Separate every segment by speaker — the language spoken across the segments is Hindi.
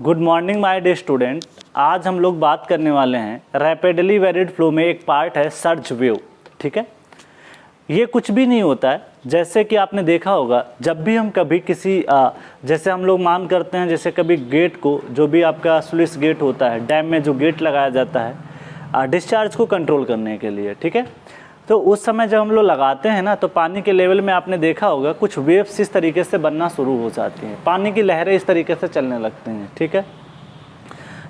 Speaker 1: Good morning my day student. आज हम लोग बात करने वाले हैं रैपिडली वेरिड फ्लो में एक पार्ट है सर्ज वेव। ठीक है, ये कुछ भी नहीं होता है। जैसे कि आपने देखा होगा जब भी हम कभी किसी जैसे हम लोग मान करते हैं, जैसे कभी गेट को, जो भी आपका स्लुइस गेट होता है, डैम में जो गेट लगाया जाता है डिस्चार्ज को कंट्रोल करने के लिए। ठीक है, तो उस समय जब हम लोग लगाते हैं ना, तो पानी के लेवल में आपने देखा होगा कुछ वेव्स इस तरीके से बनना शुरू हो जाती हैं, पानी की लहरें इस तरीके से चलने लगती हैं। ठीक है,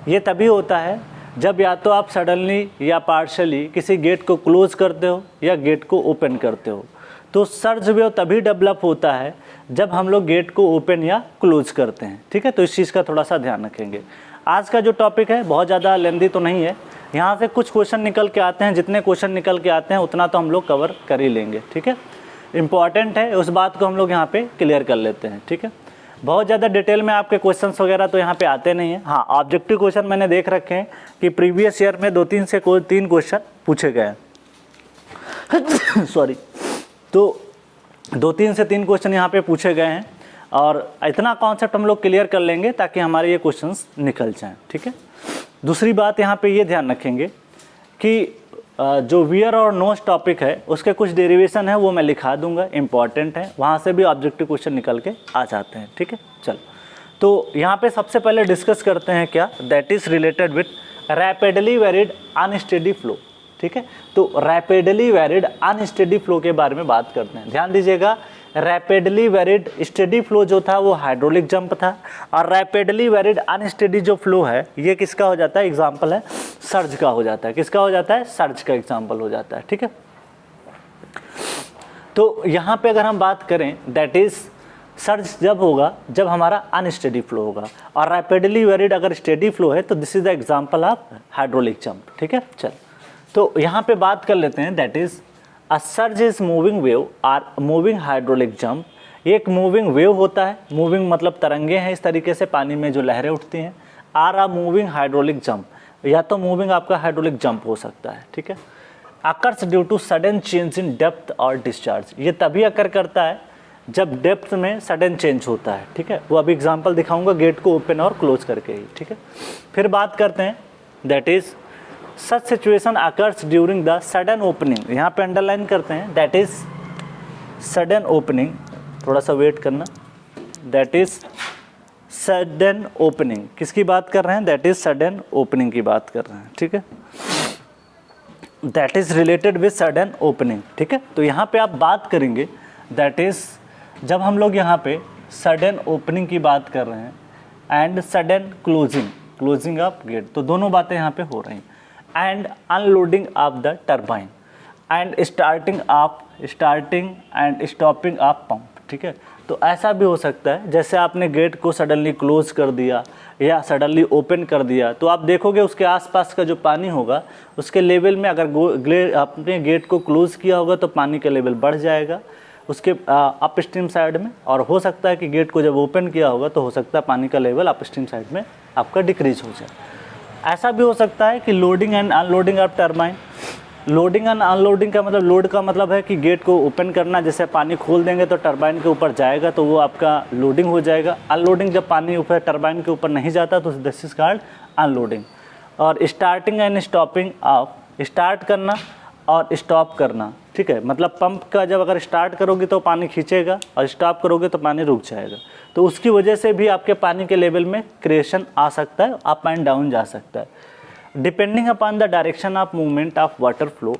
Speaker 1: ये तभी होता है जब या तो आप सडनली या पार्शली किसी गेट को क्लोज करते हो या गेट को ओपन करते हो। तो सर्ज वेव तभी डेवलप होता है जब हम लोग गेट को ओपन या क्लोज करते हैं। ठीक है, तो इस चीज़ का थोड़ा सा ध्यान रखेंगे। आज का जो टॉपिक है बहुत ज़्यादा लेंदी तो नहीं है, यहाँ से कुछ क्वेश्चन निकल के आते हैं, जितने क्वेश्चन निकल के आते हैं उतना तो हम लोग कवर कर ही लेंगे। ठीक है, इम्पॉर्टेंट है, उस बात को हम लोग यहाँ पे क्लियर कर लेते हैं। ठीक है, बहुत ज़्यादा डिटेल में आपके क्वेश्चंस वगैरह तो यहाँ पे आते नहीं हैं। हाँ, ऑब्जेक्टिव क्वेश्चन मैंने देख रखे हैं कि प्रीवियस ईयर में 2-3 से 3 क्वेश्चन पूछे गए हैं सॉरी, तो 2-3 से 3 क्वेश्चन यहाँ पे पूछे गए हैं और इतना कॉन्सेप्ट हम लोग क्लियर कर लेंगे ताकि हमारे ये क्वेश्चंस निकल जाएँ। ठीक है, दूसरी बात यहाँ पे ये ध्यान रखेंगे कि जो वियर और नोज टॉपिक है उसके कुछ डेरिवेशन है वो मैं लिखा दूंगा, इंपॉर्टेंट है, वहाँ से भी ऑब्जेक्टिव क्वेश्चन निकल के आ जाते हैं। ठीक है, चलो तो यहाँ पे सबसे पहले डिस्कस करते हैं क्या, that is related with rapidly varied unsteady flow. ठीक है, तो रैपिडली वेरिड अनस्टेडी फ्लो के बारे में बात करते हैं। ध्यान दीजिएगा, रैपिडली वेरिड स्टेडी फ्लो जो था वो हाइड्रोलिक जंप था, और रैपिडली वेरिड अनस्टेडी जो फ्लो है ये किसका हो जाता है, एग्जाम्पल है सर्ज का हो जाता है। किसका हो जाता है, सर्ज का एग्जाम्पल हो जाता है। ठीक है, तो यहाँ पे अगर हम बात करें दैट इज सर्ज जब होगा जब हमारा अनस्टेडी फ्लो होगा, और रैपिडली वेरिड अगर स्टेडी फ्लो है तो this is the example of hydraulic jump. ठीक है, चल तो यहाँ पे बात कर लेते हैं, that is a surge is moving wave or moving hydraulic jump. एक मूविंग वेव होता है, मूविंग मतलब तरंगे हैं इस तरीके से पानी में जो लहरें उठती हैं, or a moving hydraulic jump, या तो मूविंग आपका हाइड्रोलिक जंप हो सकता है। ठीक है, occurs due to sudden change in depth और डिस्चार्ज, ये तभी अकर करता है जब डेप्थ में सडन चेंज होता है। ठीक है, वो अभी एग्जांपल दिखाऊंगा गेट को ओपन और क्लोज करके ही। ठीक है, फिर बात करते हैं that is such situation occurs during the sudden opening, यहाँ पे अंडरलाइन करते हैं दैट इज सडन ओपनिंग, थोड़ा सा वेट करना, दैट इज सडन ओपनिंग, किसकी बात कर रहे हैं, दैट इज सडन ओपनिंग की बात कर रहे हैं। ठीक है, that is related with sudden opening. ठीक है, तो यहाँ पे आप बात करेंगे दैट इज जब हम लोग यहाँ पे सडन ओपनिंग की बात कर रहे हैं and sudden closing of gate, तो दोनों बातें यहाँ पे हो रही हैं, and unloading of the turbine and starting and stopping of pump. ठीक है, तो ऐसा भी हो सकता है जैसे आपने गेट को सडनली क्लोज कर दिया या सडनली ओपन कर दिया, तो आप देखोगे उसके आसपास का जो पानी होगा उसके लेवल में, अगर आपने गेट को क्लोज किया होगा तो पानी का लेवल बढ़ जाएगा उसके अप स्ट्रीम साइड में, और हो सकता है कि गेट को जब ओपन किया होगा तो हो सकता है पानी का लेवल अप स्ट्रीम साइड में आपका डिक्रीज हो जाए। ऐसा भी हो सकता है कि loading and unloading of turbine, loading and unloading का मतलब, लोड का मतलब है कि गेट को ओपन करना, जैसे पानी खोल देंगे तो टरबाइन के ऊपर जाएगा तो वो आपका लोडिंग हो जाएगा। अनलोडिंग जब पानी ऊपर टरबाइन के ऊपर नहीं जाता तो दिस इज कॉल्ड अनलोडिंग। और starting and stopping of, start करना और स्टॉप करना। ठीक है, मतलब पंप का जब अगर स्टार्ट करोगे तो पानी खींचेगा और स्टॉप करोगे तो पानी रुक जाएगा, तो उसकी वजह से भी आपके पानी के लेवल में क्रिएशन आ सकता है, अप एंड डाउन जा सकता है। Depending upon the direction of movement of water flow,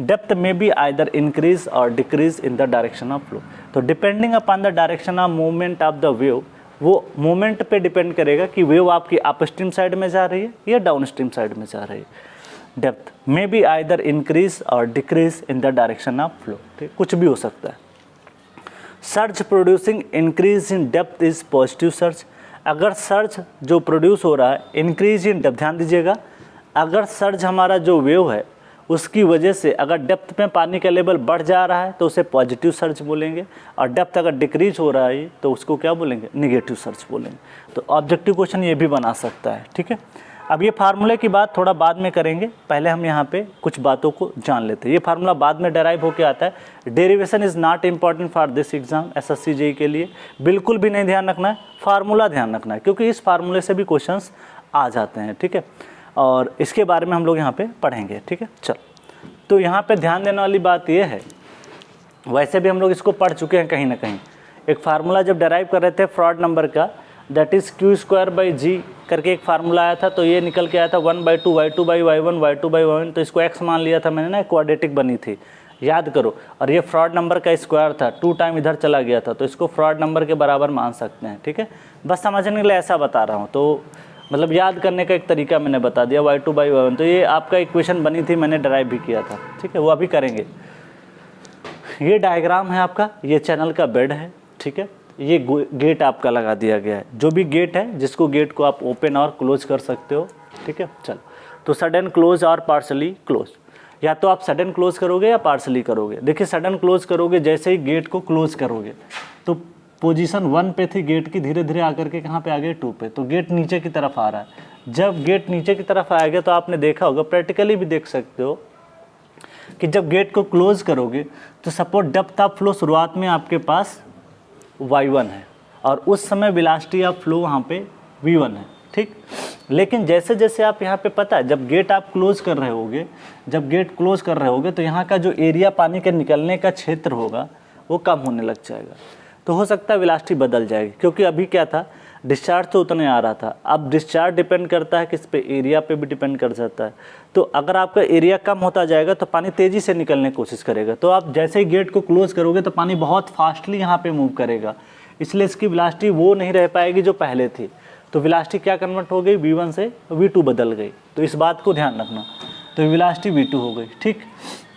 Speaker 1: depth may be either increase और decrease in the direction of flow. तो depending upon the direction of movement of the wave, वो मूवमेंट पे डिपेंड करेगा कि वेव आपकी अप स्ट्रीम साइड में जा रही है या डाउन स्ट्रीम साइड में जा रही है। Depth may be either increase और decrease in the direction of flow, ठीक, कुछ भी हो सकता है। Surge producing increase in depth is positive surge, अगर सर्ज जो प्रोड्यूस हो रहा है इंक्रीज इन डेप्थ, ध्यान दीजिएगा, अगर सर्ज हमारा जो वेव है उसकी वजह से अगर डेप्थ में पानी का लेवल बढ़ जा रहा है तो उसे पॉजिटिव सर्ज बोलेंगे, और डेप्थ अगर डिक्रीज हो रहा है तो उसको क्या बोलेंगे, निगेटिव सर्ज बोलेंगे। तो ऑब्जेक्टिव क्वेश्चन ये भी बना सकता है। ठीक है, अब ये फार्मूले की बात थोड़ा बाद में करेंगे, पहले हम यहाँ पे कुछ बातों को जान लेते हैं। ये फार्मूला बाद में डेराइव होके आता है। Derivation is not important for this exam, SSC JEE के लिए बिल्कुल भी नहीं ध्यान रखना है, फार्मूला ध्यान रखना है, क्योंकि इस फार्मूले से भी क्वेश्चंस आ जाते हैं, ठीक है। और इसके बारे में हम लोग यहाँ पे पढ़ेंगे, ठीक है। चल, तो यहाँ पे ध्यान देने वाली बात ये है, वैसे भी हम लोग इसको पढ़ चुके हैं कहीं ना कहीं। एक फार्मूला जब डेराइव कर रहे थे फ्रॉड नंबर का, दैट इज़ Q² करके एक फार्मूला आया था, तो ये निकल के आया था 1/2 y2/y1 y2/y1, तो इसको x मान लिया था मैंने ना, क्वाड्रेटिक बनी थी, याद करो। और ये फ्रॉड नंबर का स्क्वायर था, 2 टाइम इधर चला गया था, तो इसको फ्रॉड नंबर के बराबर मान सकते हैं, ठीक है। बस समझने के लिए ऐसा बता रहा हूँ, तो मतलब याद करने का एक तरीका मैंने बता दिया, y2/y1। तो ये आपका इक्वेशन बनी थी, मैंने ड्राइव भी किया था, ठीक है, वो अभी करेंगे। ये डायग्राम है आपका, ये चैनल का बेड है, ठीक है। ये गेट आपका लगा दिया गया है, जो भी गेट है, जिसको गेट को आप ओपन और क्लोज कर सकते हो, ठीक है। चलो, तो सडन क्लोज और पार्शली क्लोज, या तो आप सडन क्लोज करोगे या पार्शली करोगे। देखिए, सडन क्लोज करोगे, जैसे ही गेट को क्लोज करोगे तो पोजीशन 1 पे थी गेट की, धीरे धीरे आकर के कहाँ पे आ गए 2 पे, तो गेट नीचे की तरफ आ रहा है। जब गेट नीचे की तरफ आएगा तो आपने देखा होगा, प्रैक्टिकली भी देख सकते हो कि जब गेट को क्लोज करोगे तो सपोज डेप्थ ऑफ फ्लो शुरुआत में आपके पास y1 है और उस समय वेलोसिटी ऑफ फ्लो वहाँ पे v1 है, ठीक। लेकिन जैसे जैसे आप यहाँ पे, पता है, जब गेट आप क्लोज कर रहे होगे, जब गेट क्लोज कर रहे होगे तो यहाँ का जो एरिया पानी के निकलने का क्षेत्र होगा वो कम होने लग जाएगा, तो हो सकता है वेलोसिटी बदल जाएगी। क्योंकि अभी क्या था, डिस्चार्ज तो उतने आ रहा था, अब डिस्चार्ज डिपेंड करता है किस पे, एरिया पे भी डिपेंड कर जाता है। तो अगर आपका एरिया कम होता जाएगा तो पानी तेज़ी से निकलने की कोशिश करेगा, तो आप जैसे ही गेट को क्लोज करोगे तो पानी बहुत फास्टली यहाँ पे मूव करेगा, इसलिए इसकी वेलोसिटी वो नहीं रह पाएगी जो पहले थी। तो वेलोसिटी क्या कन्वर्ट हो गई, v1 से v2 बदल गई, तो इस बात को ध्यान रखना। तो वेलोसिटी v2 हो गई, ठीक।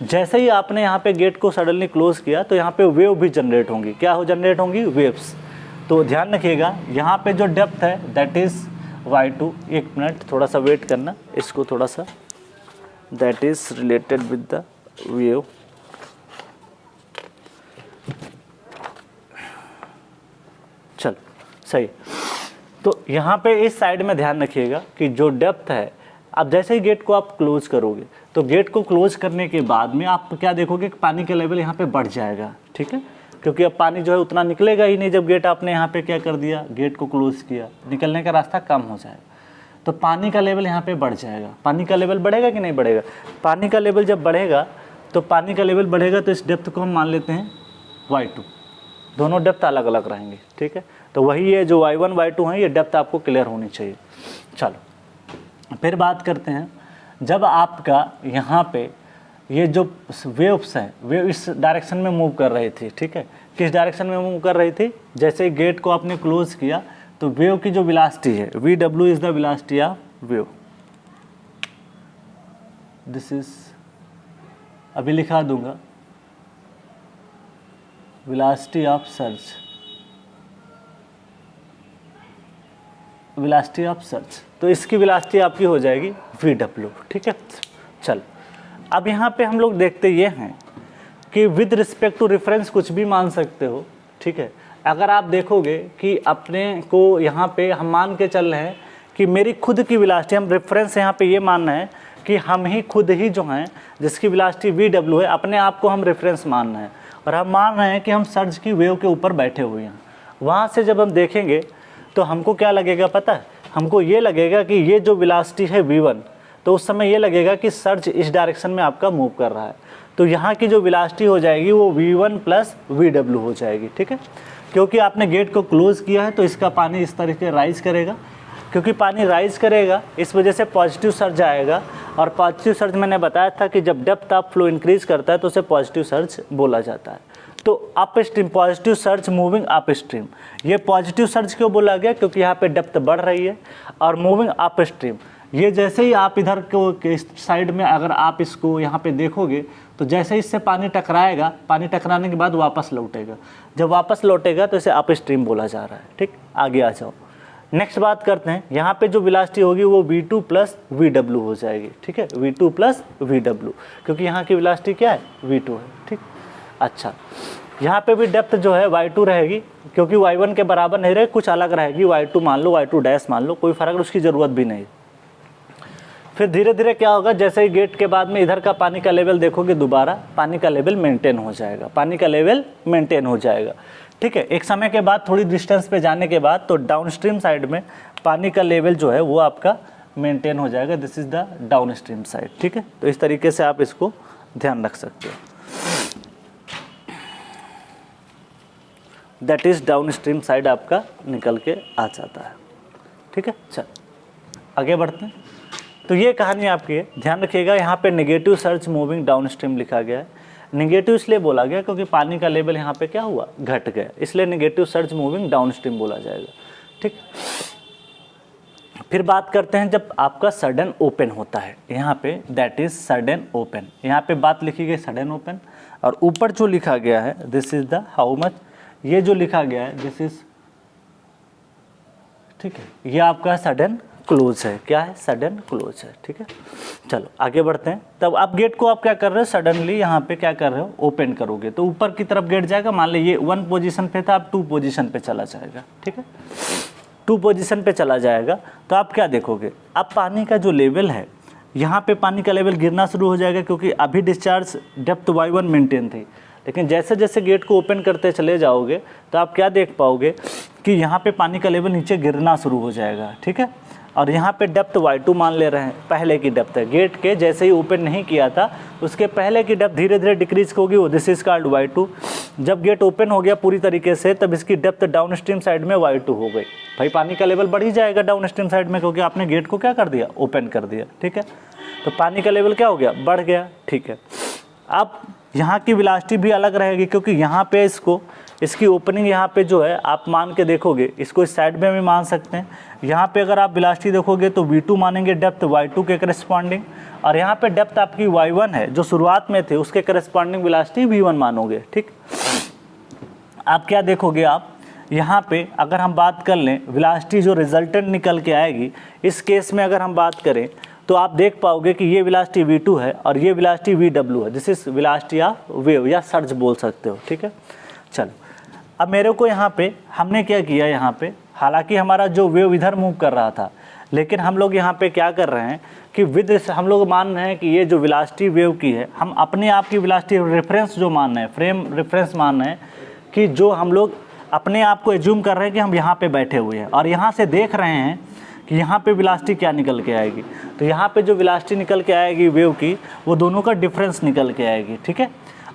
Speaker 1: जैसे ही आपने यहाँ पे गेट को सडनली क्लोज किया तो यहाँ पे वेव भी जनरेट होंगी, क्या हो जनरेट होंगी, वेव्स। तो ध्यान रखिएगा, यहाँ पे जो डेप्थ है दैट इज़ y2, एक मिनट थोड़ा सा वेट करना, इसको थोड़ा सा, that is related with the wave. चल, सही। तो यहाँ पे इस साइड में ध्यान रखिएगा कि जो डेप्थ है, अब जैसे ही गेट को आप क्लोज करोगे तो गेट को क्लोज करने के बाद में आप क्या देखोगे कि पानी का लेवल यहाँ पे बढ़ जाएगा, ठीक है। क्योंकि अब पानी जो है उतना निकलेगा ही नहीं, जब गेट आपने यहाँ पे क्या कर दिया, गेट को क्लोज किया, निकलने का रास्ता कम हो जाएगा, तो पानी का लेवल यहाँ पे बढ़ जाएगा। पानी का लेवल बढ़ेगा कि नहीं बढ़ेगा, पानी का लेवल जब बढ़ेगा तो पानी का लेवल बढ़ेगा, तो इस डेप्थ को हम मान लेते हैं y2, दोनों डेप्थ अलग अलग रहेंगे, ठीक है। तो वही है जो y1 y2 है, ये डेप्थ आपको क्लियर होनी चाहिए। चलो, फिर बात करते हैं, जब आपका यहाँ पे ये जो वेव्स हैं, वेव इस डायरेक्शन में मूव कर रही थी, ठीक है। किस डायरेक्शन में मूव कर रही थी, जैसे ही गेट को आपने क्लोज किया तो वेव की जो वेलोसिटी है, VW is the velocity of wave, this is, अभी लिखा दूंगा, velocity of surge, velocity of surge, तो इसकी वेलोसिटी आपकी हो जाएगी VW, ठीक है। चल, अब यहाँ पे हम लोग देखते ये हैं कि विद रिस्पेक्ट टू रेफरेंस कुछ भी मान सकते हो, ठीक है। अगर आप देखोगे कि अपने को यहाँ पे हम मान के चल रहे हैं कि मेरी खुद की वेलोसिटी, हम रेफरेंस यहाँ पे ये मानना है कि हम ही खुद ही जो हैं जिसकी वेलोसिटी VW है, अपने आप को हम रेफरेंस मानना है, और हम मान रहे हैं कि हम सर्ज की वेव के ऊपर बैठे हुए हैं। वहाँ से जब हम देखेंगे तो हमको क्या लगेगा पता है, हमको ये लगेगा कि ये जो वेलोसिटी है v1, तो उस समय ये लगेगा कि सर्ज इस डायरेक्शन में आपका मूव कर रहा है, तो यहाँ की जो वेलोसिटी हो जाएगी वो v1 प्लस VW हो जाएगी, ठीक है। क्योंकि आपने गेट को क्लोज किया है तो इसका पानी इस तरीके राइज करेगा, क्योंकि पानी राइज करेगा इस वजह से पॉजिटिव सर्ज आएगा, और पॉजिटिव सर्ज मैंने बताया था कि जब डेप्थ ऑफ फ्लो इंक्रीज करता है तो उसे पॉजिटिव सर्ज बोला जाता है। तो up stream, positive surge moving up stream, ये पॉजिटिव सर्ज क्यों बोला गया, क्योंकि यहाँ पे डेप्थ बढ़ रही है, और मूविंग अप स्ट्रीम, ये जैसे ही आप इधर को इस साइड में अगर आप इसको यहाँ पे देखोगे तो जैसे ही इससे पानी टकराएगा, पानी टकराने के बाद वापस लौटेगा, जब वापस लौटेगा तो इसे अप स्ट्रीम बोला जा रहा है, ठीक। आगे आ जाओ, नेक्स्ट बात करते हैं, यहाँ पे जो वेलोसिटी होगी वो v2 प्लस VW हो जाएगी, ठीक है, v2 प्लस VW, क्योंकि यहाँ की वेलोसिटी क्या है, v2 है, ठीक। अच्छा, यहाँ पे भी डेप्थ जो है y2 रहेगी, क्योंकि y1 के बराबर नहीं रहे, कुछ अलग रहेगी, y2 मान लो, y2 डैश मान लो, कोई फर्क उसकी ज़रूरत भी नहीं। फिर धीरे धीरे क्या होगा, जैसे ही गेट के बाद में इधर का पानी का लेवल देखोगे, दोबारा पानी का लेवल मेंटेन हो जाएगा, पानी का लेवल मेंटेन हो जाएगा। ठीक है, एक समय के बाद थोड़ी डिस्टेंस पे जाने के बाद तो डाउनस्ट्रीम साइड में पानी का लेवल जो है वो आपका मेंटेन हो जाएगा। This is the downstream side. ठीक है, तो इस तरीके से आप इसको ध्यान रख सकते हो। दैट इज डाउनस्ट्रीम साइड आपका निकल के आ जाता है। ठीक है, चल आगे बढ़ते हैं। तो ये कहानी आपकी है, ध्यान रखिएगा। यहाँ पे नेगेटिव सर्ज मूविंग डाउनस्ट्रीम लिखा गया है। नेगेटिव इसलिए बोला गया क्योंकि पानी का लेवल यहाँ पे क्या हुआ, घट गया, इसलिए नेगेटिव सर्ज मूविंग डाउनस्ट्रीम बोला जाएगा। ठीक, फिर बात करते हैं जब आपका सडन ओपन होता है यहाँ पे, दैट इज सडन ओपन। यहाँ पे बात लिखी गई सडन ओपन, और ऊपर जो लिखा गया है this is the how much, ये जो लिखा गया है दिस इज, ठीक है, ये आपका सडन क्लोज है। क्या है, सडन क्लोज है। ठीक है, चलो आगे बढ़ते हैं। तब आप गेट को आप क्या कर रहे हो, सडनली यहाँ पे क्या कर रहे हो, ओपन करोगे तो ऊपर की तरफ गेट जाएगा। मान लीजिए ये 1 पोजीशन पे था, अब 2 पोजीशन पे चला जाएगा। ठीक है, 2 पोजीशन पे चला जाएगा तो आप क्या देखोगे, अब पानी का जो लेवल है यहाँ पे पानी का लेवल गिरना शुरू हो जाएगा, क्योंकि अभी डिस्चार्ज डेप्थ y1 मेंटेन थी। लेकिन जैसे जैसे गेट को ओपन करते चले जाओगे तो आप क्या देख पाओगे कि यहाँ पे पानी का लेवल नीचे गिरना शुरू हो जाएगा। ठीक है, और यहाँ पे डेप्थ y2 मान ले रहे हैं, पहले की डेप्थ है। गेट के जैसे ही ओपन नहीं किया था उसके पहले की डेप्थ धीरे धीरे डिक्रीज होगी, वो दिस इज कॉल्ड y2। जब गेट ओपन हो गया पूरी तरीके से तब इसकी डेप्थ डाउनस्ट्रीम साइड में y2 हो गई। भाई पानी का लेवल बढ़ ही जाएगा डाउनस्ट्रीम साइड में, क्योंकि आपने गेट को क्या कर दिया, ओपन कर दिया। ठीक है, तो पानी का लेवल क्या हो गया, बढ़ गया। ठीक है, अब यहाँ की वेलोसिटी भी अलग रहेगी, क्योंकि यहाँ पे इसकी ओपनिंग यहाँ पे जो है आप मान के देखोगे, इसको इस साइड में भी मान सकते हैं। यहाँ पे अगर आप वेलोसिटी देखोगे तो v2 मानेंगे डेप्थ y2 के करस्पॉन्डिंग, और यहाँ पे डेप्थ आपकी y1 है जो शुरुआत में थे, उसके करस्पॉन्डिंग वेलोसिटी v1 मानोगे। ठीक, आप क्या देखोगे, आप यहाँ पे अगर हम बात कर लें वेलोसिटी जो रिजल्टेंट निकल के आएगी, इस केस में अगर हम बात करें तो आप देख पाओगे कि ये वेलोसिटी v2 है और ये वेलोसिटी vw है। This is velocity of wave या सर्ज बोल सकते हो। ठीक है, चलो अब मेरे को यहाँ पे हमने क्या किया, यहाँ पे हालांकि हमारा जो वेव इधर मूव कर रहा था, लेकिन हम लोग यहाँ पे क्या कर रहे हैं कि विद हम लोग मान रहे हैं कि ये जो वेलोसिटी वेव की है, हम अपने आप की वेलोसिटी रेफरेंस जो मान रहे हैं, फ्रेम रेफरेंस मान रहे हैं कि जो हम लोग अपने आप को एज्यूम कर रहे हैं कि हम यहाँ पे बैठे हुए हैं और यहाँ से देख रहे हैं कि यहाँ पे वेलोसिटी क्या निकल के आएगी। तो यहाँ पे जो वेलोसिटी निकल के आएगी वेव की, वो दोनों का डिफरेंस निकल के आएगी। ठीक है,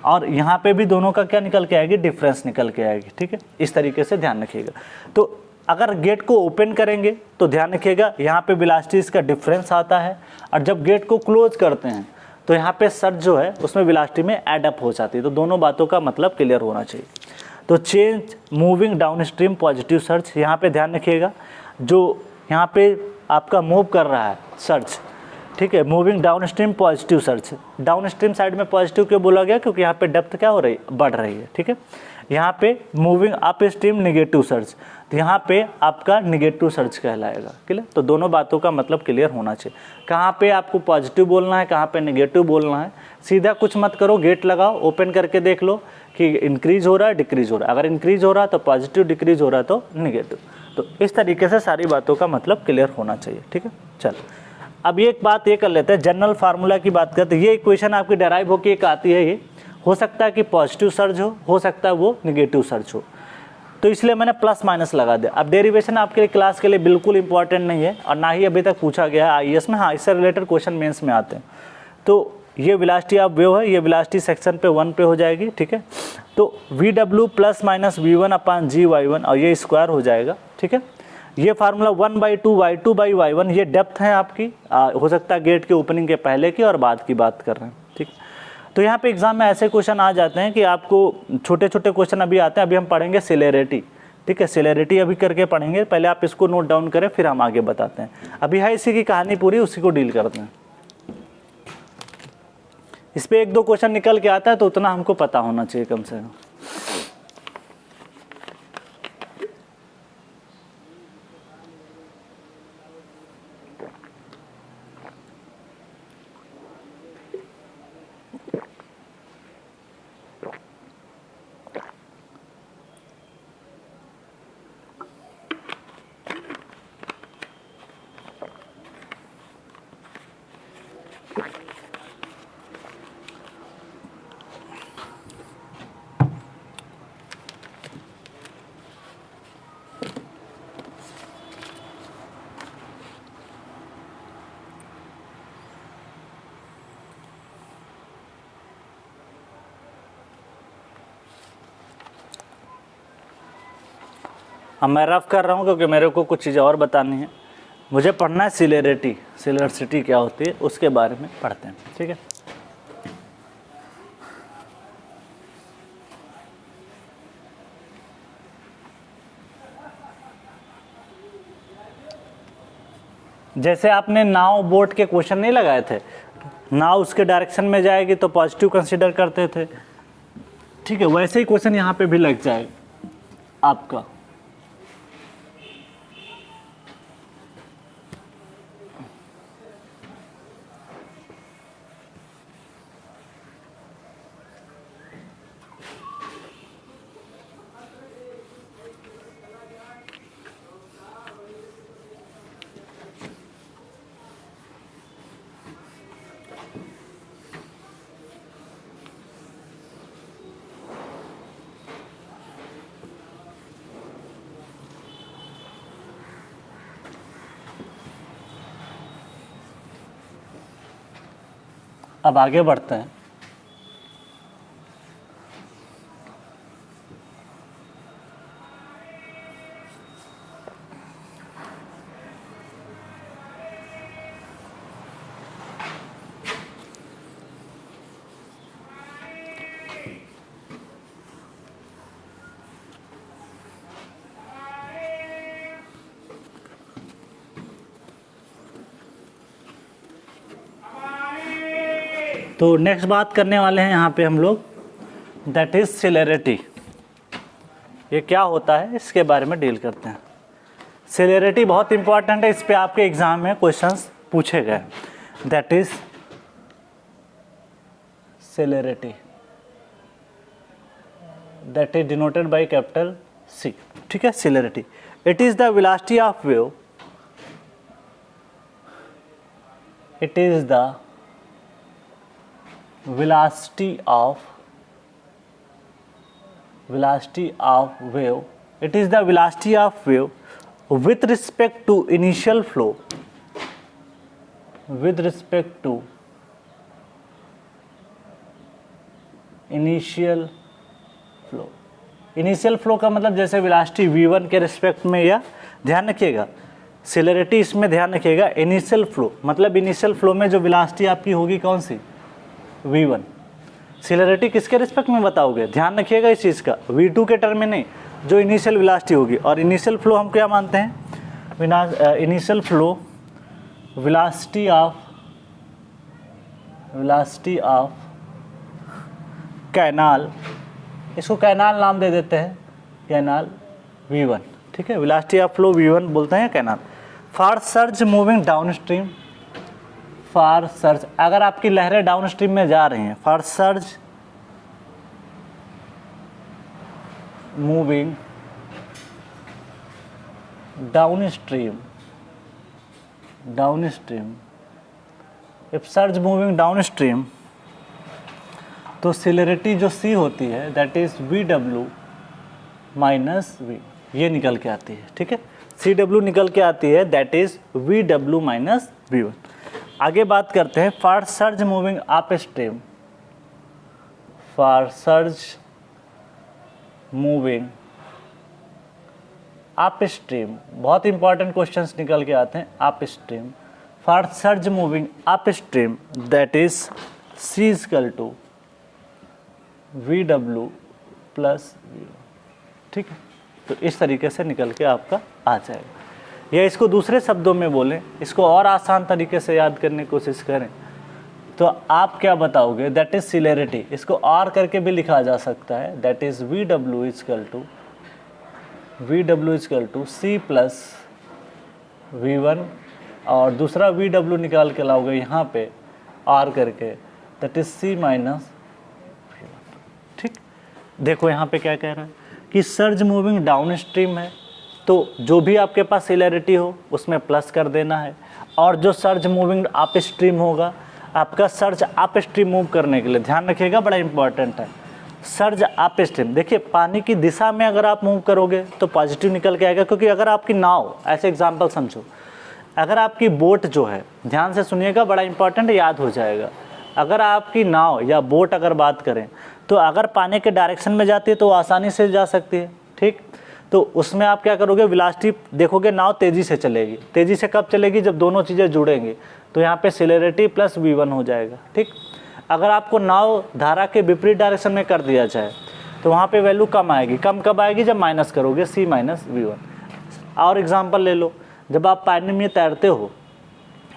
Speaker 1: और यहाँ पे भी दोनों का क्या निकल के आएगी, डिफरेंस निकल के आएगी। ठीक है, इस तरीके से ध्यान रखिएगा। तो अगर गेट को ओपन करेंगे तो ध्यान रखिएगा यहाँ पे वेलोसिटी इसका डिफरेंस आता है, और जब गेट को क्लोज करते हैं तो यहाँ पे सर्ज जो है उसमें वेलोसिटी में एड अप हो जाती है। तो दोनों बातों का मतलब क्लियर होना चाहिए। तो change moving downstream positive surge, यहाँ पे ध्यान रखिएगा, जो यहाँ पे आपका मूव कर रहा है सर्ज, ठीक है, moving downstream positive surge. Downstream side में पॉजिटिव क्यों बोला गया, क्योंकि यहाँ पे डेप्थ क्या हो रही है, बढ़ रही है। ठीक है, यहाँ पे moving up stream negative surge, तो यहाँ पे आपका नेगेटिव सर्ज कहलाएगा। क्लियर, तो दोनों बातों का मतलब क्लियर होना चाहिए। कहाँ पे आपको पॉजिटिव बोलना है, कहाँ पे नेगेटिव बोलना है, सीधा कुछ मत करो, गेट लगाओ, ओपन करके देख लो कि इंक्रीज हो रहा है डिक्रीज हो रहा है। अगर इंक्रीज हो रहा है तो पॉजिटिव, डिक्रीज हो रहा है तो नेगेटिव। तो इस तरीके से सारी बातों का मतलब क्लियर होना चाहिए। ठीक है, चलो अब ये एक बात ये कर लेते हैं, जनरल फार्मूला की बात करते हैं। ये इक्वेशन आपकी डेराइव होकर एक आती है, ये हो सकता है कि पॉजिटिव सर्ज हो सकता है वो नेगेटिव सर्ज हो, तो इसलिए मैंने प्लस माइनस लगा दिया। अब डेरिवेशन आपके लिए क्लास के लिए बिल्कुल इंपॉर्टेंट नहीं है और ना ही अभी तक पूछा गया है आईएएस में। हाँ, इससे रिलेटेड क्वेश्चन मेंस में आते हैं। तो ये वेलोसिटी ऑफ वेव है, ये वेलोसिटी सेक्शन पे 1 पे हो जाएगी। ठीक है, तो VW प्लस माइनस V1 अपान GY1 और ये स्क्वायर हो जाएगा। ठीक है, ये फार्मूला 1/2 Y2 बाई Y1, ये डेप्थ है आपकी, हो सकता है गेट के ओपनिंग के पहले की और बाद की बात कर रहे हैं। ठीक, तो यहाँ पे एग्जाम में ऐसे क्वेश्चन आ जाते हैं कि आपको छोटे छोटे क्वेश्चन अभी आते हैं। अभी हम पढ़ेंगे सेलेरिटी। ठीक है, सेलेरिटी अभी करके पढ़ेंगे, पहले आप इसको नोट डाउन करें फिर हम आगे बताते हैं। अभी है इसी की कहानी पूरी, उसी को डील करते हैं। इस पर 1-2 क्वेश्चन निकल के आता है तो उतना हमको पता होना चाहिए कम से कम। अब मैं रफ कर रहा हूँ क्योंकि मेरे को कुछ चीज़ें और बतानी है। मुझे पढ़ना है सिलेरिटी, सिलरिटी क्या होती है उसके बारे में पढ़ते हैं, ठीक है। जैसे आपने नाव बोट के क्वेश्चन नहीं लगाए थे, नाव उसके डायरेक्शन में जाएगी तो पॉजिटिव कंसीडर करते थे, ठीक है, वैसे ही क्वेश्चन यहाँ पे भी लग जाएगा आपका। अब आगे बढ़ते हैं। तो नेक्स्ट बात करने वाले हैं यहाँ पे हम लोग, दैट इज सिलेरिटी। ये क्या होता है इसके बारे में डील करते हैं। सिलेरिटी बहुत इंपॉर्टेंट है, इस पे आपके एग्जाम में क्वेश्चंस पूछे गए। That is celerity, that is denoted by capital C, ठीक है। Celerity, it is the velocity of wave, it is the velocity of wave, it is the velocity of wave with respect to initial flow, with respect to initial flow। Initial flow का मतलब जैसे वेलोसिटी v1 के रिस्पेक्ट में, या ध्यान रखिएगा सिलेरिटी इसमें ध्यान रखिएगा, इनिशियल फ्लो मतलब इनिशियल फ्लो में जो वेलोसिटी आपकी होगी कौन सी, v1। सिलेरिटी किसके रिस्पेक्ट में बताओगे, ध्यान रखिएगा इस चीज़ का, v2 के टर्म में नहीं, जो इनिशियल वेलोसिटी होगी। और इनिशियल फ्लो हम क्या मानते हैं, initial flow velocity of canal, इसको कैनाल नाम दे देते हैं, कैनाल v1, ठीक है। वेलोसिटी ऑफ फ्लो v1 बोलते हैं canal. For surge moving down stream, for surge अगर आपकी लहरें डाउन स्ट्रीम में जा रही हैं, for surge moving down stream, if surge moving down stream, तो सिलेरिटी जो सी होती है that is VW minus V, ये निकल के आती है, ठीक है। CW निकल के आती है, that is VW minus V1। आगे बात करते हैं for surge moving upstream, for surge moving upstream, बहुत इंपॉर्टेंट क्वेश्चंस निकल के आते हैं upstream. For surge moving upstream that is C equal to VW plus V, ठीक है। तो इस तरीके से निकल के आपका आ जाएगा। या इसको दूसरे शब्दों में बोलें, इसको और आसान तरीके से याद करने की कोशिश करें तो आप क्या बताओगे, दैट इज सिलेरिटी, इसको और करके भी लिखा जा सकता है, that is VW equal to C plus V1, और दूसरा VW निकाल के लाओगे यहाँ पे R करके, that is C minus V1, ठीक। देखो यहाँ पे क्या कह रहा है कि सर्ज मूविंग डाउन स्ट्रीम है, तो जो भी आपके पास सिलेरिटी हो उसमें प्लस कर देना है, और जो सर्ज मूविंग अप स्ट्रीम होगा आपका सर्ज अप स्ट्रीम मूव करने के लिए, ध्यान रखिएगा बड़ा इंपॉर्टेंट है, सर्ज अप स्ट्रीम। देखिए पानी की दिशा में अगर आप मूव करोगे तो पॉजिटिव निकल के आएगा, क्योंकि अगर आपकी नाव, ऐसे एग्जांपल समझो, अगर आपकी बोट जो है, ध्यान से सुनिएगा बड़ा इंपॉर्टेंट, याद हो जाएगा, अगर आपकी नाव या बोट अगर बात करें तो अगर पानी के डायरेक्शन में जाती है तो आसानी से जा सकती है, ठीक। तो उसमें आप क्या करोगे, वेलोसिटी देखोगे, नाव तेज़ी से चलेगी। तेज़ी से कब चलेगी, जब दोनों चीज़ें जुड़ेंगी, तो यहाँ पे सेलेरिटी प्लस v1 हो जाएगा, ठीक। अगर आपको नाव धारा के विपरीत डायरेक्शन में कर दिया जाए तो वहाँ पे वैल्यू कम आएगी। कम कब आएगी, जब माइनस करोगे c माइनस v1। और एग्जांपल ले लो, जब आप पानी में तैरते हो,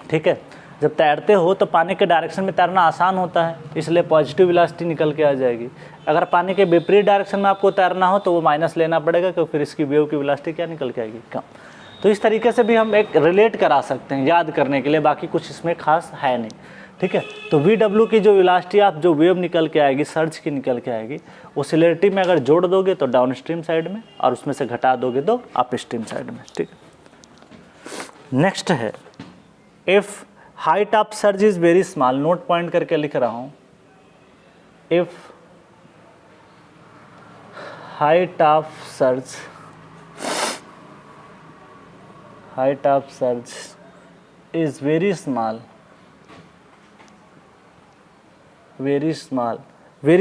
Speaker 1: ठीक है, जब तैरते हो तो पानी के डायरेक्शन में तैरना आसान होता है, इसलिए पॉजिटिव वेलोसिटी निकल के आ जाएगी। अगर पानी के विपरीत डायरेक्शन में आपको तैरना हो तो वो माइनस लेना पड़ेगा, क्योंकि फिर इसकी वेव की वेलोसिटी क्या निकल के आएगी, कम। तो इस तरीके से भी हम एक रिलेट करा सकते हैं याद करने के लिए, बाकी कुछ इसमें खास है नहीं, ठीक है। तो VW की जो वेलोसिटी आप जो वेव निकल के आएगी, सर्ज की निकल के आएगी, वो सेलेरिटी में अगर जोड़ दोगे तो डाउन स्ट्रीम साइड में, और उसमें से घटा दोगे तो अप स्ट्रीम साइड में, ठीक है। नेक्स्ट है, if height of surge is very small, note point करके लिख रहा हूँ, if height of surge is very small, very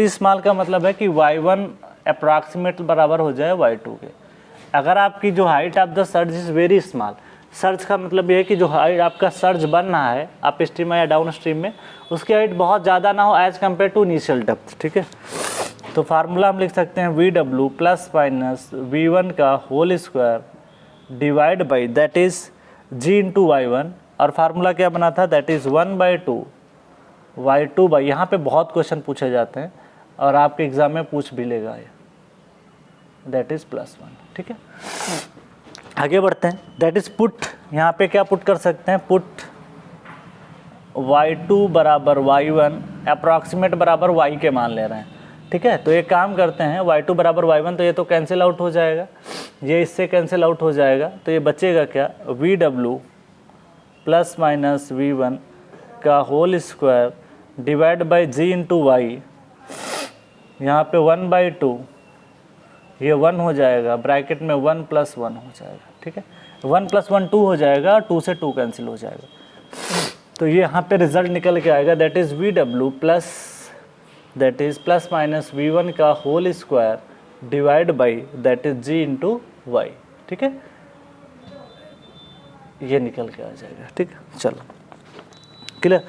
Speaker 1: small का मतलब है कि y1 अप्रॉक्सीमेट बराबर हो जाए y2 के। अगर आपकी जो height of the surge is very small, surge का मतलब ये है कि जो हाइट आपका सर्ज बन रहा है अप स्ट्रीम में या डाउन स्ट्रीम में, उसकी हाइट बहुत ज़्यादा ना हो as compare to initial depth, ठीक है। तो फार्मूला हम लिख सकते हैं VW प्लस माइनस V1 का whole square divide by that is G into Y1, और फार्मूला क्या बना था, दैट इज़ 1/2 Y2 बाई, यहाँ पे बहुत क्वेश्चन पूछे जाते हैं और आपके एग्जाम में पूछ भी लेगा ये, दैट इज़ +1, ठीक है। आगे बढ़ते हैं, दैट इज़ पुट, यहाँ पे क्या पुट कर सकते हैं, पुट y2 बराबर y1 अप्रॉक्सीमेट बराबर y के मान ले रहे हैं, ठीक है। तो एक काम करते हैं, y2 बराबर y1, तो ये तो कैंसिल आउट हो जाएगा, ये इससे कैंसिल आउट हो जाएगा, तो ये बचेगा क्या, VW प्लस माइनस V1 का whole square divide by G into y, यहाँ पे 1/2, ये 1 हो जाएगा, ब्रैकेट में 1 + 1 हो जाएगा, ठीक है। 1 + 1 2 हो जाएगा, 2 से 2 कैंसिल हो जाएगा, तो ये यहाँ पे रिजल्ट निकल के आएगा, that is VW plus that is plus minus V1 का whole square divide by that is G into y, ठीक है। ये निकल के आ जाएगा, ठीक है। चलो क्लियर।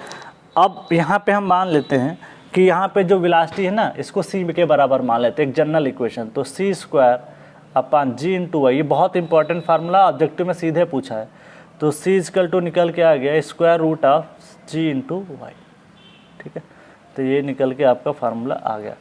Speaker 1: अब यहाँ पे हम मान लेते हैं कि यहाँ पे जो वेलोसिटी है ना, इसको c के बराबर मान लेते हैं, एक जनरल इक्वेशन, तो c² G इंटू वाई, ये बहुत इंपॉर्टेंट फार्मूला ऑब्जेक्टिव में सीधे पूछा है, तो c = निकल के आ गया √G इंटू वाई, ठीक है। तो ये निकल के आपका फार्मूला आ गया।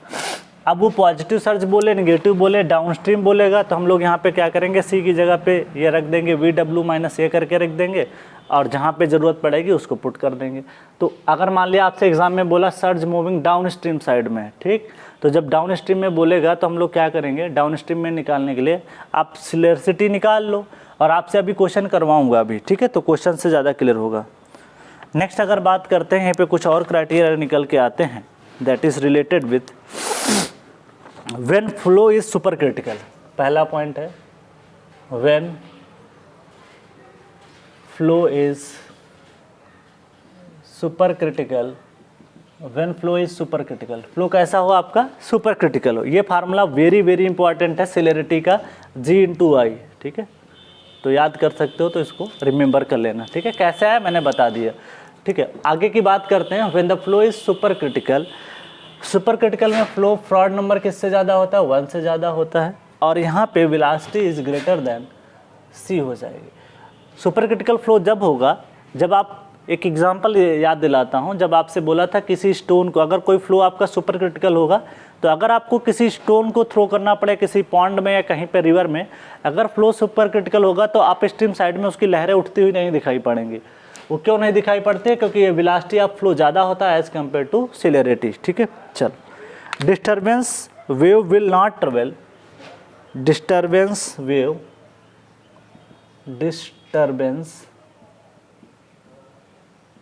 Speaker 1: अब वो पॉजिटिव सर्ज बोले, नेगेटिव बोले, डाउनस्ट्रीम बोलेगा, तो हम लोग यहाँ पे क्या करेंगे, सी की जगह पे ये रख देंगे, VW माइनस ए करके रख देंगे, और जहाँ पे ज़रूरत पड़ेगी उसको पुट कर देंगे। तो अगर मान लिया आपसे एग्जाम में बोला surge moving down stream side में, ठीक, तो जब डाउन स्ट्रीम में बोलेगा तो हम लोग क्या करेंगे, डाउन स्ट्रीम में निकालने के लिए आप सिलेरिटी निकाल लो, और आपसे अभी क्वेश्चन करवाऊँगा अभी, ठीक है, तो क्वेश्चन से ज़्यादा क्लियर होगा। नेक्स्ट अगर बात करते हैं, यहाँ पे कुछ और क्राइटेरिया निकल के आते हैं, that is related with when flow is super critical. पहला पॉइंट है when flow is super critical, when flow is super critical, flow कैसा हो आपका, सुपर क्रिटिकल हो। ये फार्मूला वेरी वेरी इंपॉर्टेंट है सेलेरिटी का, G इंटू वाई, ठीक है, तो याद कर सकते हो, तो इसको रिमेंबर कर लेना, ठीक है। कैसे है मैंने बता दिया, ठीक है। आगे की बात करते हैं, when the flow is super critical, super critical में फ्लो फ्रॉड नंबर किससे ज़्यादा होता है, 1 से ज़्यादा होता है, और यहाँ पे velocity is greater than c हो जाएगी। सुपर क्रिटिकल फ्लो जब होगा, जब आप, एक एग्जांपल याद दिलाता हूँ, जब आपसे बोला था किसी स्टोन को, अगर कोई फ्लो आपका सुपर क्रिटिकल होगा, तो अगर आपको किसी स्टोन को थ्रो करना पड़े किसी पॉन्ड में या कहीं पे रिवर में, अगर फ्लो सुपर क्रिटिकल होगा तो अप स्ट्रीम साइड में उसकी लहरें उठती हुई नहीं दिखाई पड़ेंगी। वो क्यों नहीं दिखाई पड़ती, क्योंकि ये वेलोसिटी ऑफ फ्लो ज़्यादा होता है एज कम्पेयर टू सेलेरिटी, ठीक है। चलो, disturbance wave will not travel, disturbance wave, disturbance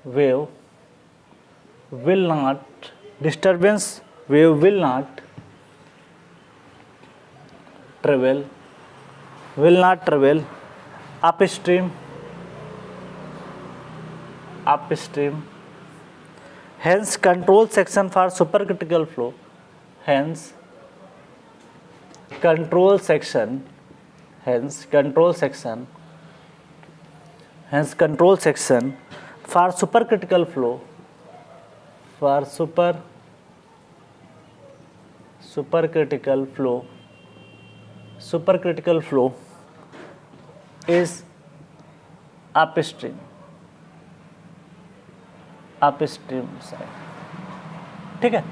Speaker 1: wave will not, disturbance wave will not travel upstream, hence control section for supercritical flow, hence control section for supercritical flow, supercritical flow is upstream side. ठीक है।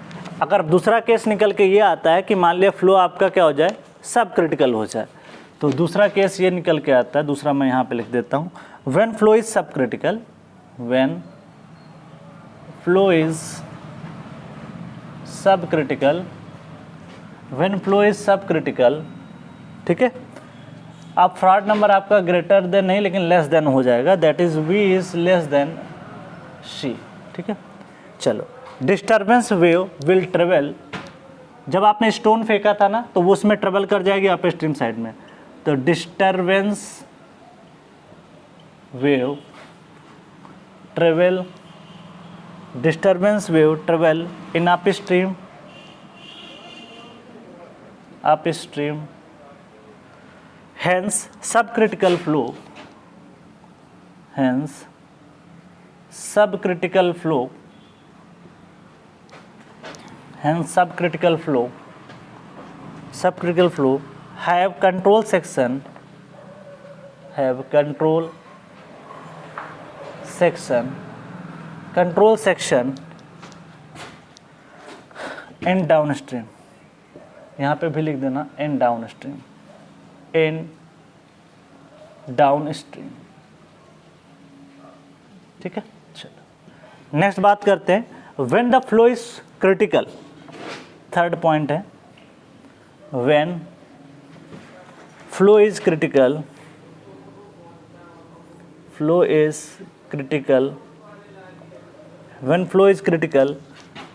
Speaker 1: अगर दूसरा केस निकल के ये आता है कि मान लिया फ्लो आपका क्या हो जाए, सब क्रिटिकल हो जाए, तो दूसरा केस ये निकल के आता है, दूसरा मैं यहाँ पे लिख देता हूँ, व्हेन फ्लो इज सब क्रिटिकल, व्हेन फ्लो इज सब क्रिटिकल, ठीक है। अब फ्रॉड नंबर आपका ग्रेटर देन नहीं लेकिन लेस देन हो जाएगा, that is V is less than C, ठीक है। चलो, डिस्टर्बेंस वेव विल ट्रेवल, जब आपने स्टोन फेंका था ना तो वो उसमें ट्रेवल कर जाएगी अप स्ट्रीम साइड में, तो disturbance wave travel in up stream, hence subcritical flow have control section in downstream, यहाँ पे भी लिख देना in downstream, ठीक है। चलो नेक्स्ट बात करते हैं, when the flow is critical, third point है, व्हेन फ्लो इज क्रिटिकल,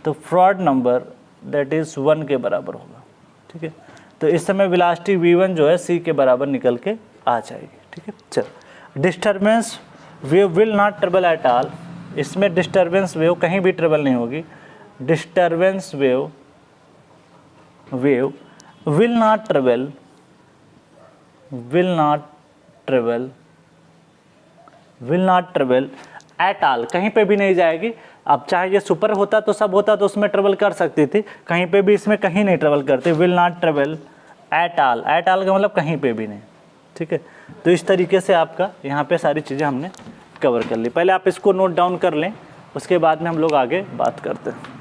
Speaker 1: तो फ्रॉड नंबर दैट इज 1 के बराबर होगा, ठीक है। तो इस समय वेलोसिटी v1 जो है C के बराबर निकल के आ जाएगी, ठीक है। चलो, disturbance wave will not travel at all, इसमें डिस्टर्बेंस वेव कहीं भी ट्रेवल नहीं होगी, disturbance wave will not travel at all, कहीं पे भी नहीं जाएगी। अब चाहे ये सुपर होता तो सब होता तो उसमें ट्रेवल कर सकती थी, कहीं पे भी इसमें कहीं नहीं ट्रेवल करती, will not travel at all का मतलब कहीं पे भी नहीं, ठीक है। तो इस तरीके से आपका यहाँ पे सारी चीज़ें हमने कवर कर ली। पहले आप इसको नोट डाउन कर लें, उसके बाद में हम लोग आगे बात करते हैं।